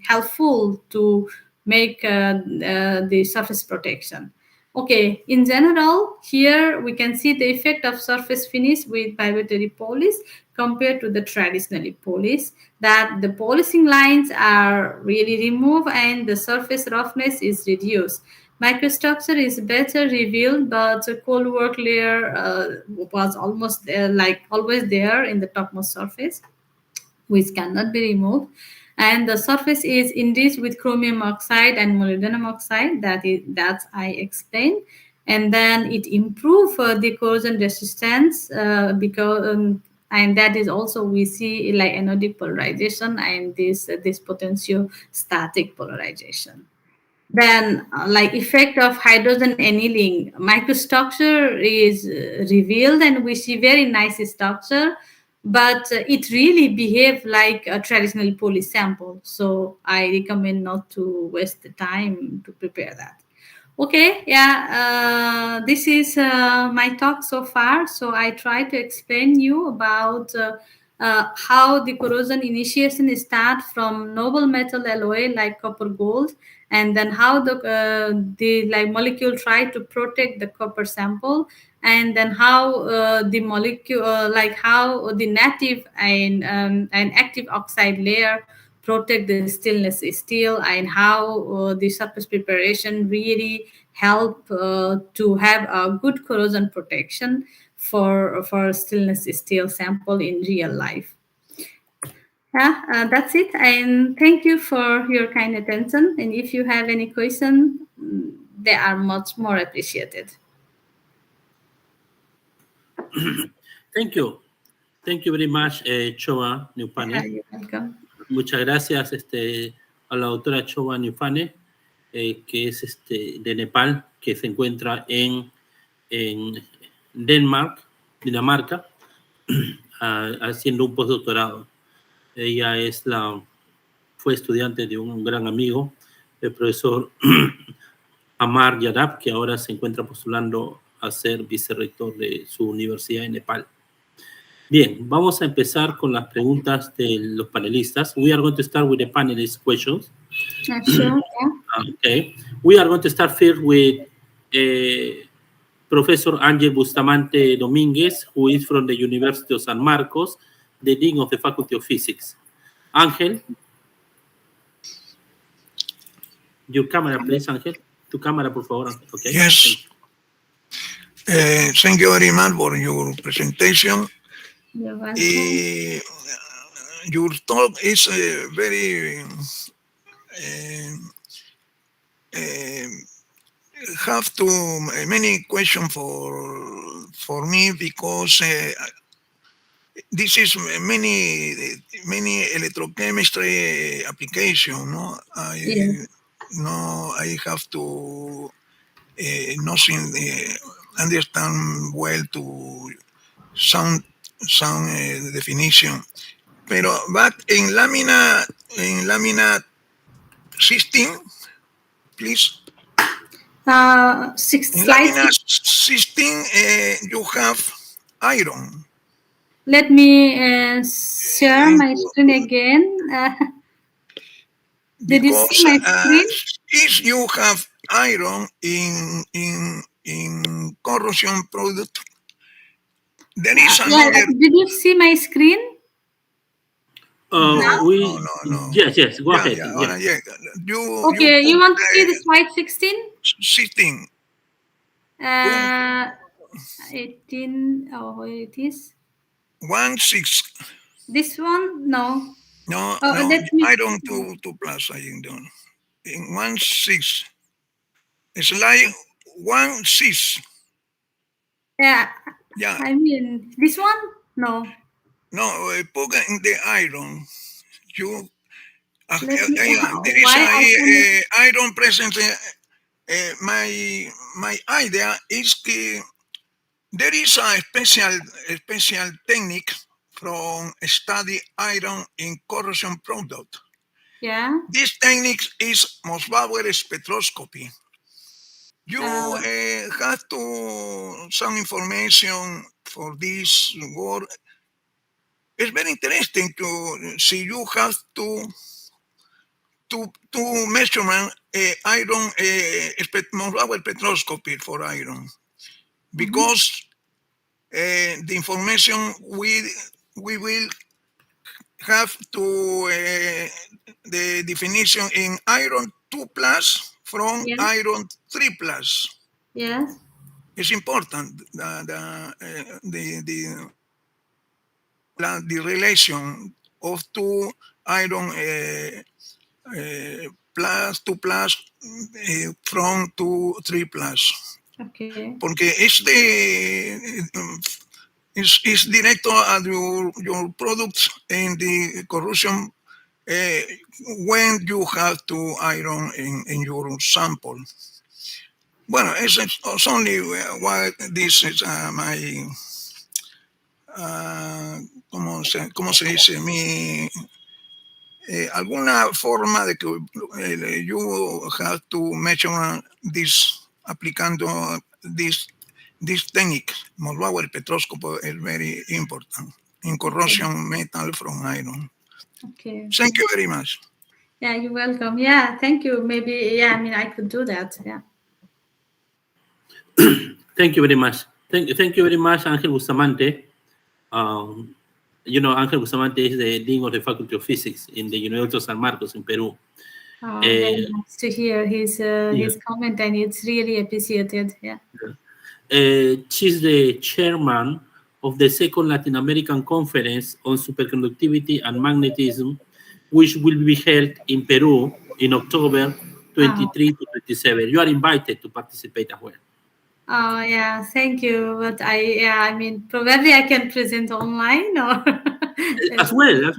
Speaker 2: helpful to make the surface protection. Okay, in general, here we can see the effect of surface finish with vibratory polish compared to the traditionally polished, that the polishing lines are really removed and the surface roughness is reduced. Microstructure is better revealed, but the cold work layer was almost there, like always there in the topmost surface, which cannot be removed. And the surface is enriched with chromium oxide and molybdenum oxide, that I explained. And then it improves the corrosion resistance because and that is also we see like anodic polarization and this potentiostatic polarization. Then like effect of hydrogen annealing, microstructure is revealed and we see very nice structure, but it really behave like a traditional poly sample, so I recommend not to waste the time to prepare that. Okay, yeah, this is my talk so far. So I try to explain you about how the corrosion initiation start from noble metal alloy like copper gold, and then how the like molecule try to protect the copper sample, and then how the molecule like how the native and active oxide layer protect the stainless steel, and how the surface preparation really help to have a good corrosion protection for stainless steel sample in real life. Yeah, that's it. And thank you for your kind attention. And if you have any question, they are much more appreciated.
Speaker 1: Thank you very much, Shova
Speaker 2: Yeah,
Speaker 1: Neupane.
Speaker 2: you're welcome.
Speaker 1: Muchas gracias a la doctora Shova Neupane, que es de Nepal, que se encuentra en Dinamarca, haciendo un postdoctorado. Ella fue estudiante de un gran amigo, el profesor Amar Yadav, que ahora se encuentra postulando a ser vicerrector de su universidad en Nepal. Bien, vamos a empezar con las preguntas de los panelistas. We are going to start with the panelist questions.
Speaker 2: Sure. Yeah.
Speaker 1: Okay. We are going to start first with Professor Ángel Bustamante Domínguez, who is from the University of San Marcos, the Dean of the Faculty of Physics. Ángel, your camera, please, Ángel. Tu cámara, por favor, Ángel. Okay.
Speaker 3: Yes. Thank you very much for your presentation.
Speaker 2: You're welcome.
Speaker 3: Your talk is very have many questions for me, because this is many electrochemistry application. No, I have to nothing understand well to some definition. But in lámina 16, please. In
Speaker 2: Slide
Speaker 3: lámina 16, you have iron.
Speaker 2: Let me share my screen again. Did you see my screen?
Speaker 3: If you have iron in corrosion product, there is another.
Speaker 2: Did you see my screen?
Speaker 3: No.
Speaker 1: Yes, go ahead.
Speaker 3: Yeah.
Speaker 2: You want to see the slide 16?
Speaker 3: 16.
Speaker 2: 18. Oh, where it is?
Speaker 3: 16.
Speaker 2: This one? No.
Speaker 3: No. Iron 2 plus. I think done. In 16. Slide 16.
Speaker 2: Yeah.
Speaker 3: Yeah.
Speaker 2: I mean, this one? No.
Speaker 3: No, put in the iron. You. There is iron present. My idea is there is a special technique from study iron in corrosion product.
Speaker 2: Yeah.
Speaker 3: This technique is Mossbauer spectroscopy. You have to some information for this work. It's very interesting to see. You have to measurement iron Mossbauer spectroscopy for iron, because the information we will have to the definition in iron 2 plus from iron 3 plus.
Speaker 2: Yes.
Speaker 3: It's important the relation of two iron plus 2 plus from 2 3 plus.
Speaker 2: Okay.
Speaker 3: Porque es directo a your products and the corrosion when you have to iron in your sample. Bueno, it's only why this is my ¿cómo se dice? Alguna forma de que you have to measure this aplicando this technique. Moldova, el petróscopo is very important in corrosion metal from iron.
Speaker 2: Okay.
Speaker 3: Thank you very much.
Speaker 2: Yeah, you're welcome. Yeah, thank you. Maybe, yeah, I mean, I could do that. Yeah.
Speaker 1: Thank you very much. Thank you very much, Ángel Bustamante. Ángel Bustamante is the Dean of the Faculty of Physics in the University of San Marcos in Peru.
Speaker 2: Very nice to hear his comment, and it's really appreciated. Yeah.
Speaker 1: She's the chairman of the second Latin American Conference on Superconductivity and Magnetism, which will be held in Peru in October 23 to 27. You are invited to participate as well.
Speaker 2: Oh yeah, thank you. But I mean, probably I can present online or
Speaker 1: as well,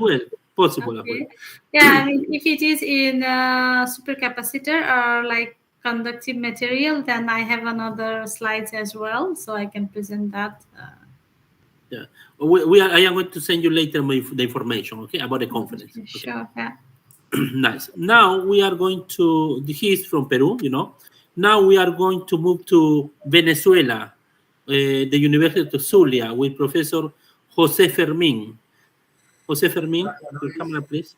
Speaker 1: possible.
Speaker 2: Okay. As well. Yeah, I mean, if it is in supercapacitor or like conductive material, then I have another slides as well, so I can present that.
Speaker 1: Yeah, I am going to send you later the information, okay, about the conference. Okay.
Speaker 2: Sure. Yeah.
Speaker 1: Nice. Now we are going to. He's from Peru, Now we are going to move to Venezuela, the University of Zulia, with Professor Jose Fermin. Jose Fermin, your camera, please.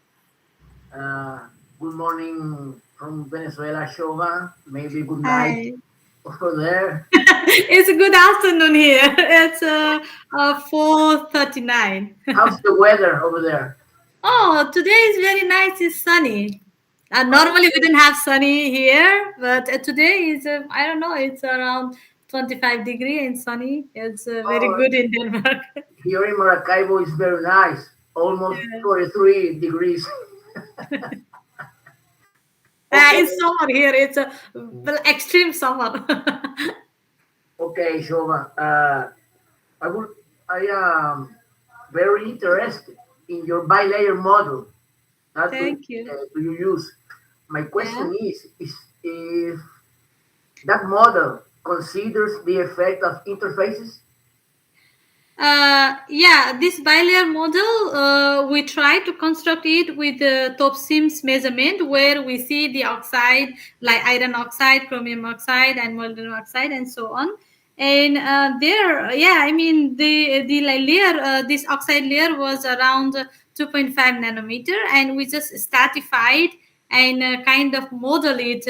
Speaker 4: Good morning from Venezuela, Shova. Maybe good night over there.
Speaker 2: It's a good afternoon here. It's 4:39.
Speaker 4: How's the weather over there?
Speaker 2: Oh, today is very nice. It's sunny. Normally we didn't have sunny here, but today is I don't know. It's around 25 degrees and sunny. It's very good in Denmark.
Speaker 4: Here in Maracaibo is very nice. Almost 43 degrees.
Speaker 2: It's summer here. It's extreme summer.
Speaker 4: Okay, Shova. I am very interested in your bilayer model.
Speaker 2: Thank you.
Speaker 4: Do you use? My question is if that model considers the effect of interfaces?
Speaker 2: This bilayer model, we try to construct it with the top seams measurement, where we see the oxide, like iron oxide, chromium oxide, and molybdenum oxide, and so on. And the layer, this oxide layer was around 2.5 nanometer, and we just stratified and kind of model it.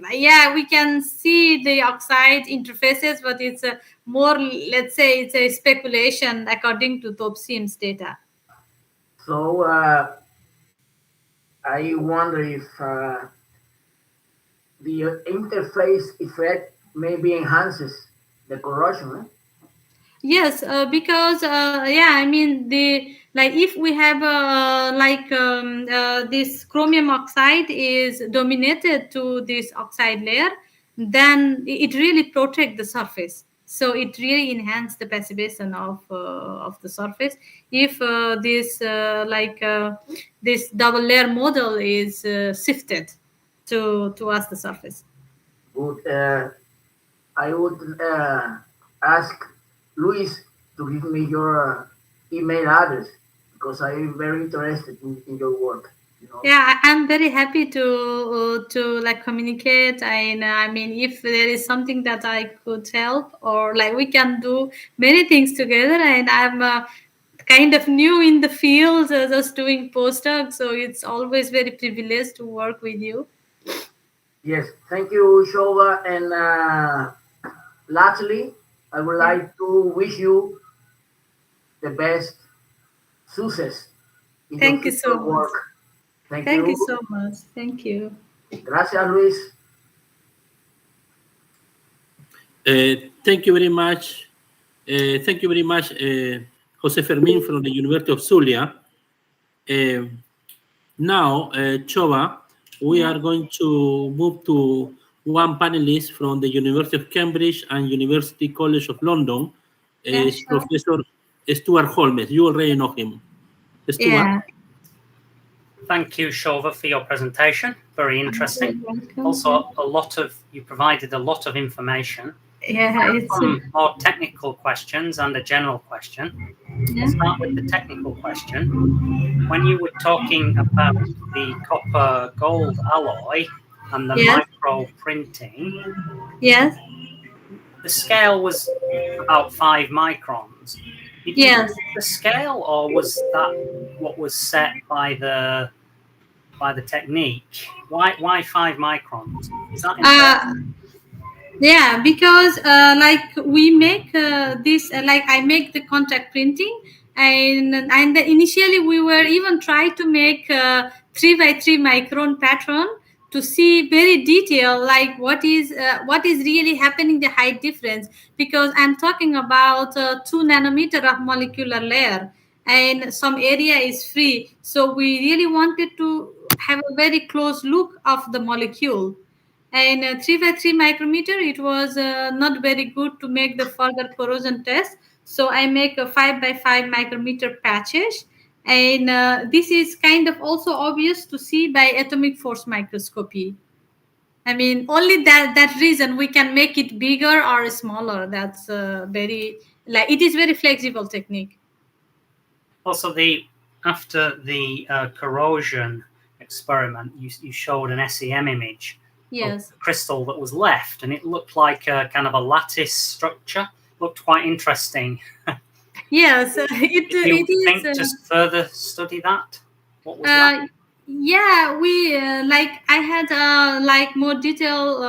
Speaker 2: We can see the oxide interfaces, but it's more, let's say, it's a speculation according to top seams data.
Speaker 4: So I wonder if the interface effect maybe enhances the corrosion.
Speaker 2: Yes, because if we have this chromium oxide is dominated to this oxide layer, then it really protects the surface. So it really enhances the passivation of the surface. If this double layer model is shifted towards the surface.
Speaker 4: Good. I would ask Luis to give me your email address, because I'm very interested in your work.
Speaker 2: Yeah, I'm very happy to communicate, and if there is something that I could help, or we can do many things together. And I'm kind of new in the field, just doing postdoc, so it's always very privileged to work with you.
Speaker 4: Yes, thank you, Shova. And lastly, I would like to wish you the best success in
Speaker 2: Thank
Speaker 4: your
Speaker 2: you so
Speaker 4: work.
Speaker 2: much.
Speaker 4: Thank
Speaker 2: you so much. Thank you.
Speaker 4: Gracias, Luis.
Speaker 1: Thank you very much. Jose Fermin from the University of Zulia. Now, Shova, we are going to move to one panelist from the University of Cambridge and University College of London, Professor Stuart Holmes. You already know him. Stuart.
Speaker 2: Yeah.
Speaker 5: Thank you, Shova, for your presentation. Very interesting. Also, you provided a lot of information.
Speaker 2: Yeah, it's
Speaker 5: some more technical questions and a general question. I'll start with the technical question. When you were talking about the copper-gold alloy and the
Speaker 2: Yes.
Speaker 5: micro printing,
Speaker 2: Yes.
Speaker 5: the scale was about 5 microns. Did you
Speaker 2: Yes.
Speaker 5: use the scale, or was that what was set by the technique? Why 5 microns? Is that important?
Speaker 2: Yeah, because like we make this like I make the contact printing, and initially we were even trying to make 3 by 3 micron pattern to see very detailed like what is really happening, the height difference, because I'm talking about 2 nanometer of molecular layer, and some area is free, so we really wanted to have a very close look of the molecule. And 3 by 3 micrometer, it was not very good to make the further corrosion test. So I make a 5 by 5 micrometer patches. And this is kind of also obvious to see by atomic force microscopy. I mean, only that reason we can make it bigger or smaller. That's very, like, it is very flexible technique.
Speaker 5: Also, after the corrosion experiment, you showed an SEM image
Speaker 2: Yes.
Speaker 5: of the crystal that was left, and it looked like a kind of a lattice structure. Looked quite interesting.
Speaker 2: Yes,
Speaker 5: Did you think
Speaker 2: it
Speaker 5: to
Speaker 2: is.
Speaker 5: further study that? What was left?
Speaker 2: Yeah, we like I had like more detailed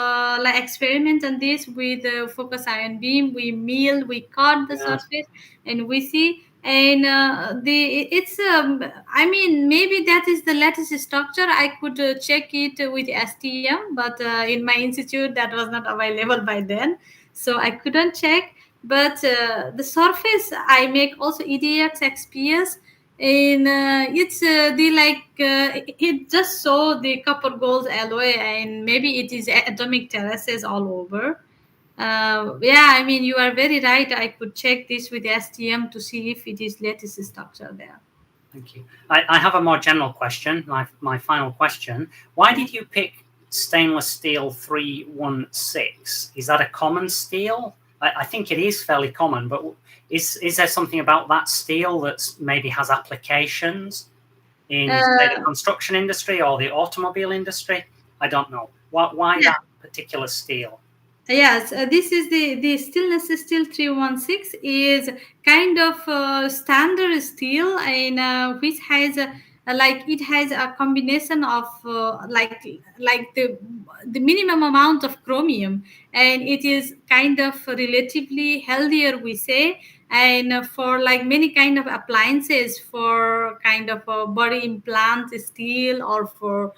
Speaker 2: like experiment on this with focus ion beam. We mill, we cut the surface, and we see. And it's I mean, maybe that is the lattice structure. I could check it with STM, but in my institute that was not available by then, so I couldn't check. But the surface I make also EDX XPS, and it's the like it just saw the copper gold alloy, and maybe it is atomic terraces all over. Yeah, I mean, you are very right. I could check this with STM to see if it is lattice structure there.
Speaker 5: Thank you. I have a more general question, my final question. Why did you pick stainless steel 316? Is that a common steel? I think it is fairly common, but is there something about that steel that maybe has applications in say, the construction industry or the automobile industry? I don't know. Why that particular steel?
Speaker 2: Yes, this is the stainless steel 316 is kind of standard steel, and which has like it has a combination of like the minimum amount of chromium, and it is kind of relatively healthier, we say. And for like many kind of appliances, for kind of a body implant steel, or for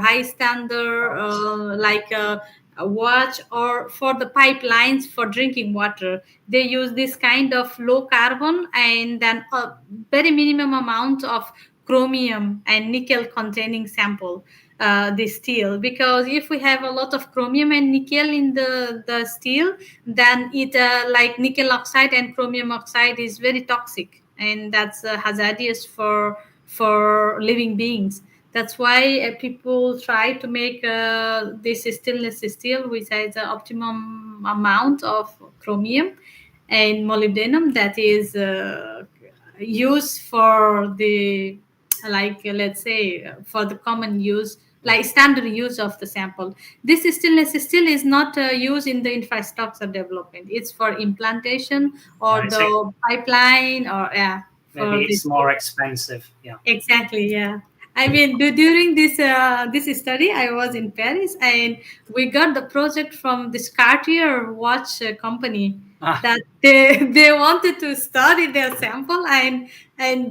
Speaker 2: high standard like a watch, or for the pipelines for drinking water, they use this kind of low carbon and then a very minimum amount of chromium and nickel containing sample, the steel, because if we have a lot of chromium and nickel in the steel, then it like nickel oxide and chromium oxide is very toxic, and that's hazardous for living beings. That's why people try to make this stainless steel which has the optimum amount of chromium and molybdenum that is used for the like let's say for the common use, like standard use of the sample. This stainless steel is not used in the infrastructure development. It's for implantation or the pipeline, or yeah,
Speaker 5: maybe it's more expensive. Yeah,
Speaker 2: exactly. Yeah, I mean, during this study, I was in Paris, and we got the project from this Cartier watch company that they wanted to study their sample, and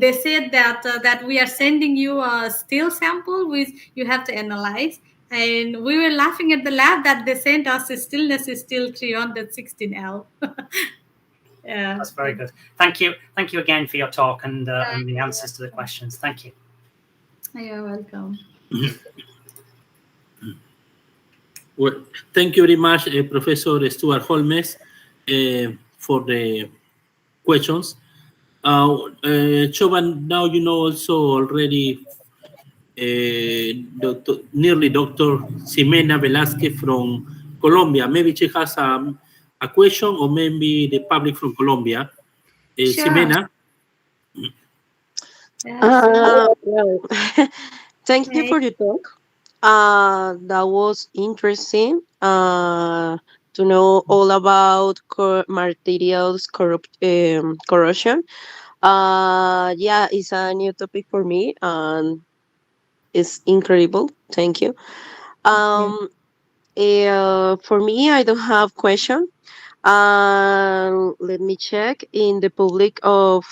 Speaker 2: they said that we are sending you a steel sample which you have to analyze. And we were laughing at the lab that they sent us a stainless steel 316L. Yeah,
Speaker 5: that's very good. Thank you again for your talk and the answers to the questions. Thank you.
Speaker 2: You're welcome.
Speaker 1: Well, thank you very much, Professor Stuart Holmes, for the questions. Shova, now you know also already nearly Dr. Ximena Velasquez from Colombia. Maybe she has a question, or maybe the public from Colombia.
Speaker 2: Sure.
Speaker 1: Ximena?
Speaker 6: Well, thank you for your talk. That was interesting. To know all about materials corrosion. Yeah, it's a new topic for me, and it's incredible. Thank you.
Speaker 2: Yeah.
Speaker 6: Um, for me, I don't have question. Let me check in the public of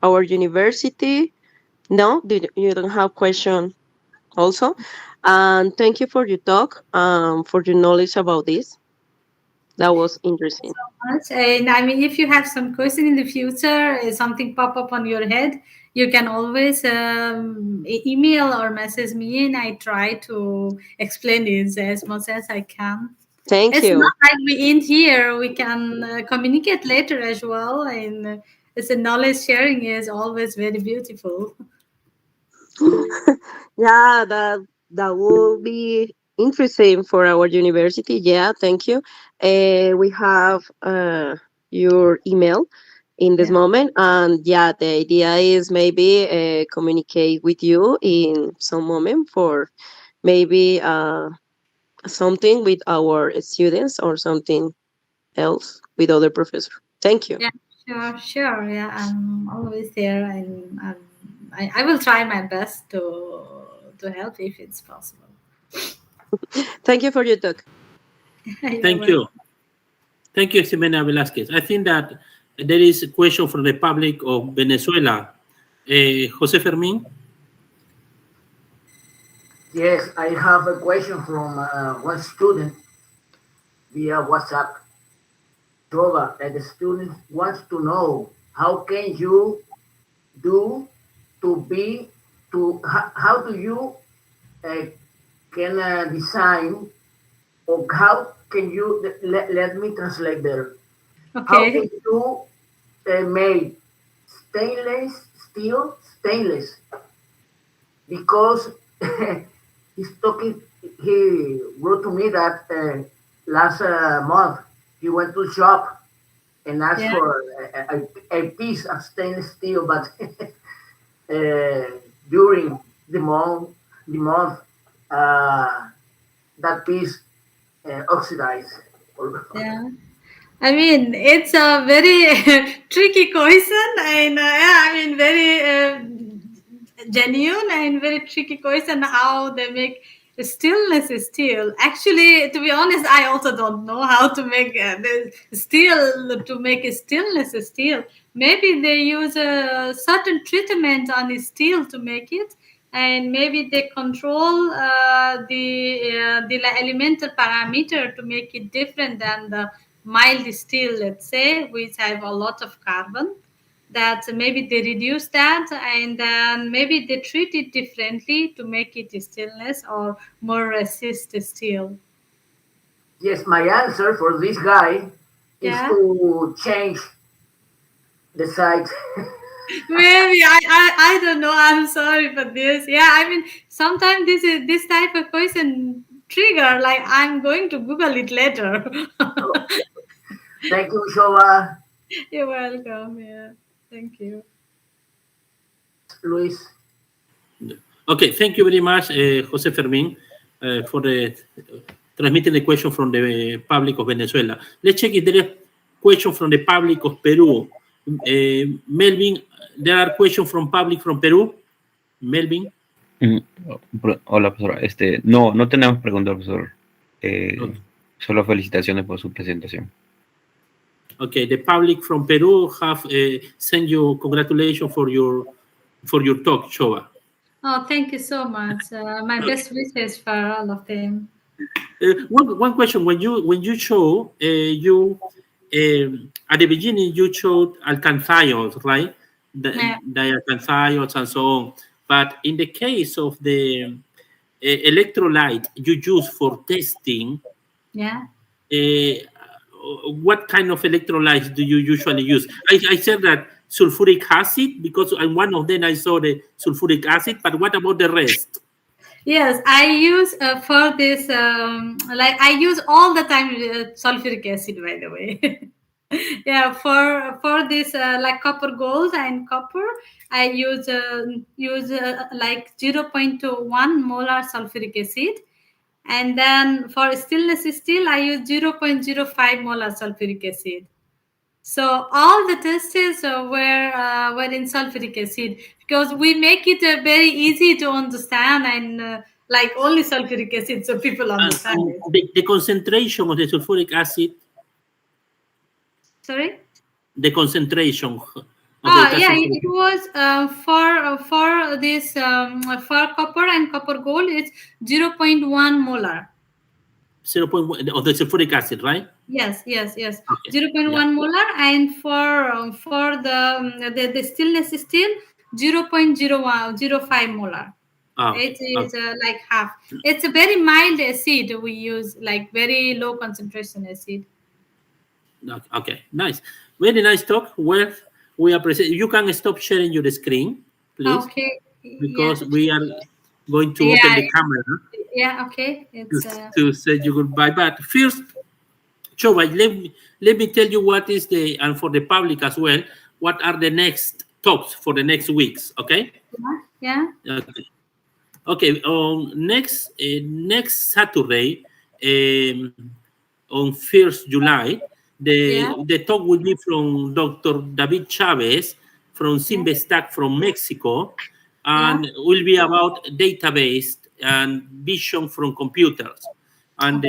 Speaker 6: our university. No, you don't have question also. And thank you for your talk, for your knowledge about this. That was interesting.
Speaker 2: Much. And I mean, if you have some question in the future, something pop up on your head, you can always email or message me, and I try to explain it as much as I can.
Speaker 6: Thank
Speaker 2: It's not
Speaker 6: you.
Speaker 2: like we end here. We can communicate later as well, and it's a knowledge sharing is always very beautiful.
Speaker 6: Yeah, that will be interesting for our university. Yeah, thank you. We have your email in this
Speaker 2: Yeah,
Speaker 6: moment, and yeah, the idea is maybe communicate with you in some moment for maybe something with our students or something else with other professor. Thank you.
Speaker 2: yeah, sure, sure. Yeah, I'm always there, and I will try my best to help if it's possible.
Speaker 6: Thank you for your talk.
Speaker 2: You're
Speaker 1: Thank
Speaker 2: welcome.
Speaker 1: you. Thank you, Ximena Velasquez. I think that there is a question from the public of Venezuela. Jose Fermin?
Speaker 4: Yes, I have a question from one student via WhatsApp. Shova, and the student wants to know how can you do to be to how do you uh, can design or how can you let me translate better. How
Speaker 2: Okay.
Speaker 4: can you make stainless steel stainless because he's talking. He wrote to me that last month he went to shop and asked
Speaker 2: Yeah.
Speaker 4: for a piece of stainless steel, but during the month, uh, that piece oxidized.
Speaker 2: Yeah. I mean, it's a very tricky question, and yeah, I mean, very genuine and very tricky question how they make stillness steel. Actually, to be honest, I also don't know how to make the steel to make a stillness steel. Maybe they use a certain treatment on steel to make it, and maybe they control the like, elemental parameter to make it different than the mild steel, let's say, which have a lot of carbon, that maybe they reduce that, and then maybe they treat it differently to make it stainless or more resist steel.
Speaker 4: Yes, my answer for this guy is
Speaker 2: Yeah,
Speaker 4: to change the site.
Speaker 2: maybe I don't know, I'm sorry for this. Yeah, I mean, sometimes this type of question trigger, like I'm going to google it later.
Speaker 4: Thank you, Shova.
Speaker 2: You're welcome. Yeah, thank you.
Speaker 4: Luis.
Speaker 1: Okay, thank you very much, Jose Fermin, for the transmitting the question from the public of Venezuela. Let's check if there is question from the public of Peru. Melvin, there are questions from public from Peru. Melvin.
Speaker 7: Mm, Hola, profesor. No, no tenemos preguntas, profesor.
Speaker 1: Okay.
Speaker 7: Solo felicitaciones por su presentación.
Speaker 1: Okay, the public from Peru have sent you congratulations for your talk, Shova.
Speaker 2: Oh, thank you so much. My best wishes for all of them.
Speaker 1: One question: when you show you at the beginning you showed alkanthiones, right?
Speaker 2: Yeah,
Speaker 1: The alkanthiones and so on. But in the case of the electrolyte you use for testing,
Speaker 2: yeah.
Speaker 1: uh, what kind of electrolytes do you usually use? I said that sulfuric acid because in one of them I saw the sulfuric acid, but what about the rest?
Speaker 2: Yes, I use for this, like I use all the time sulfuric acid, by the way. Yeah, for this like copper gold and copper, I use like 0.1 molar sulfuric acid, and then for stainless steel I use 0.05 molar sulfuric acid. So all the tests were in sulfuric acid, because we make it very easy to understand, and like only sulfuric acid, so people understand
Speaker 1: And
Speaker 2: it.
Speaker 1: the concentration of the sulfuric acid,
Speaker 2: Sorry.
Speaker 1: the concentration of the
Speaker 2: Yeah,
Speaker 1: sulfuric
Speaker 2: it was for this for copper and copper gold, it's 0.1 molar.
Speaker 1: 0.1 of the sulfuric acid, right?
Speaker 2: Yes.
Speaker 1: Okay.
Speaker 2: 0.1
Speaker 1: Yeah.
Speaker 2: molar, and for the stainless steel, 0.05 molar. It is like half. It's a very mild acid we use, like very low concentration acid.
Speaker 1: Okay, nice. Very nice talk. Well, we appreciate. You can stop sharing your screen, please,
Speaker 2: Okay.
Speaker 1: because
Speaker 2: Yeah.
Speaker 1: we are going to open the camera
Speaker 2: Yeah. Okay. It's
Speaker 1: to say you goodbye. But first, Shova, let me tell you what is the, and for the public as well, what are the next talks for the next weeks. Okay.
Speaker 2: yeah.
Speaker 1: Okay. Okay. On next Saturday, on 1st July, the talk will be from Dr. David Chavez from Simvestac from Mexico, and will be about database and vision from computers. And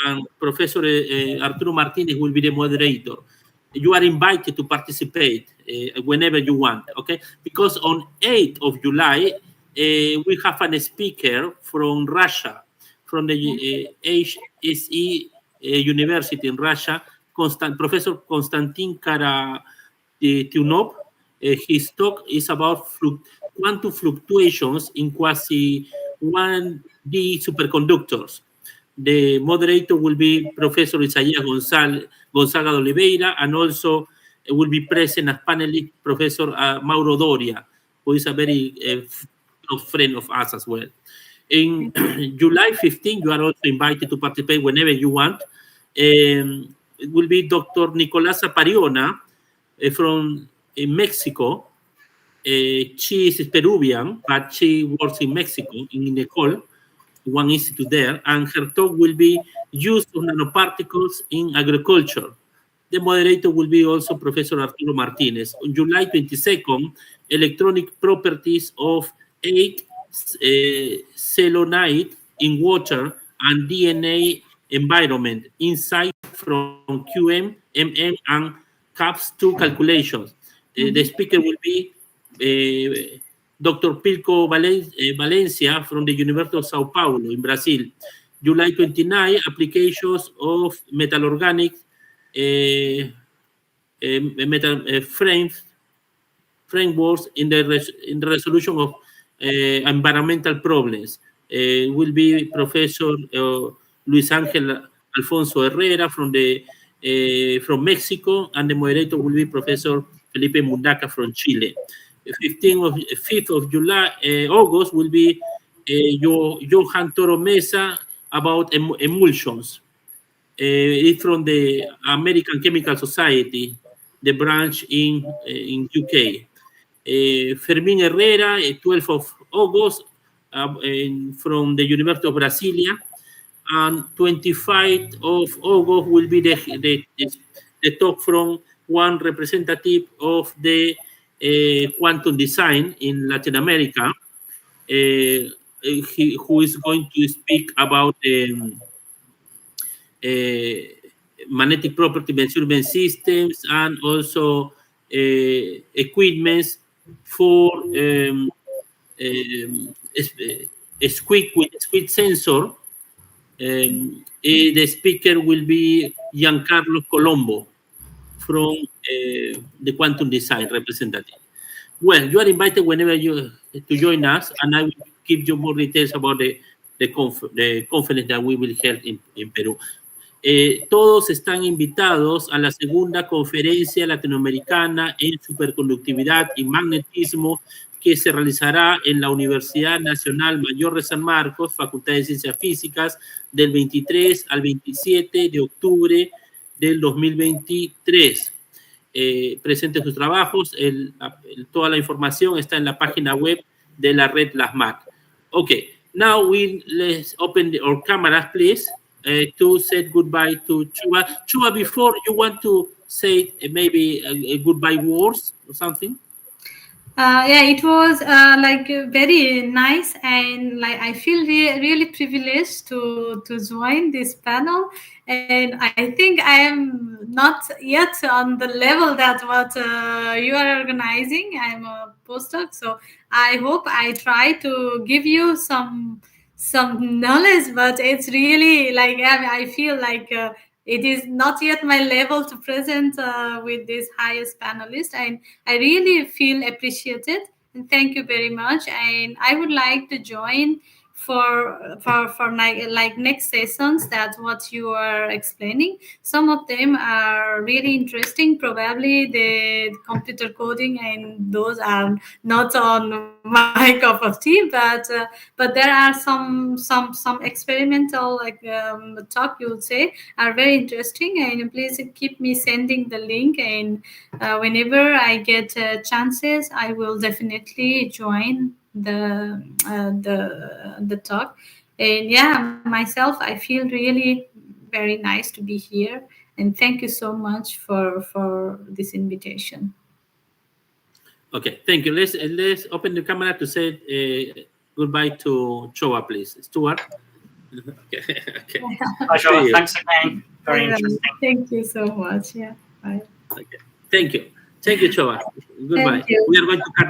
Speaker 1: and Professor Arturo Martinez will be the moderator. You are invited to participate whenever you want, okay? Because on 8th of July, we have a speaker from Russia, from the HSE University in Russia, Professor Konstantin Karatunov. His talk is about quantum fluctuations in quasi-1D superconductors. The moderator will be Professor Isaías Gonzaga de Oliveira, and also will be present as panelist Professor Mauro Doria, who is a very close friend of us as well. In July 15, you are also invited to participate whenever you want. It will be Dr. Nicolasa Pariona from Mexico. She is Peruvian, but she works in Mexico, in Nicole, one institute there, and her talk will be use of nanoparticles in agriculture. The moderator will be also Professor Arturo Martinez. On July 22nd, electronic properties of 8 selenide in water and DNA environment, insight from QM, MM, and CAPS2 calculations. The speaker will be Dr. Pilco Valencia from the University of Sao Paulo in Brazil. July 29, applications of metal organic frameworks in the resolution of environmental problems. Will be Professor Luis Ángel Alfonso Herrera from Mexico, and the moderator will be Professor Felipe Mundaca from Chile. 5th of July, August will be Johan Toro Mesa about emulsions. It's from the American Chemical Society, the branch in UK. Fermín Herrera, 12th of August, from the University of Brasilia, and 25th of August will be the talk from one representative of the quantum design in Latin America, who is going to speak about magnetic property measurement systems, and also equipments for squid sensor. The speaker will be Giancarlo Colombo from the quantum design representative. Well, you are invited whenever you to join us, and I will give you more details about the conference that we will hold in Peru. Todos están invitados a la segunda conferencia latinoamericana en superconductividad y magnetismo, que se realizará en la Universidad Nacional Mayor de San Marcos, Facultad de Ciencias Físicas, del 23 al 27 de octubre del 2023. Presente sus trabajos, toda la información está en la página web de la red LAFMAT. Okay, now let's open our cameras, please, to say goodbye to Shova. Shova, before you want to say maybe a goodbye words or something?
Speaker 2: Yeah, it was like very nice, and like I feel really privileged to join this panel. And I think I am not yet on the level that what you are organizing. I'm a postdoc, so I hope I try to give you some knowledge, but it's really like I feel like it is not yet my level to present with this highest panelist, and I really feel appreciated, and thank you very much. And I would like to join for like next sessions. That's what you are explaining. Some of them are really interesting, probably the computer coding, and those are not on my cup of tea, but there are some experimental like talk, you would say, are very interesting, and please keep me sending the link, and whenever I get chances, I will definitely join the talk. And yeah, myself, I feel really very nice to be here, and thank you so much for this invitation.
Speaker 1: Okay, thank you. Let's open the camera to say goodbye to Shova, please. Stuart. Okay. Okay.
Speaker 5: Bye, Shova. Thanks again. Very interesting.
Speaker 2: Thank you so much. Yeah. Bye.
Speaker 1: Okay. Thank you. Thank you, Shova. Goodbye.
Speaker 2: Thank you.
Speaker 1: We are going to cut now.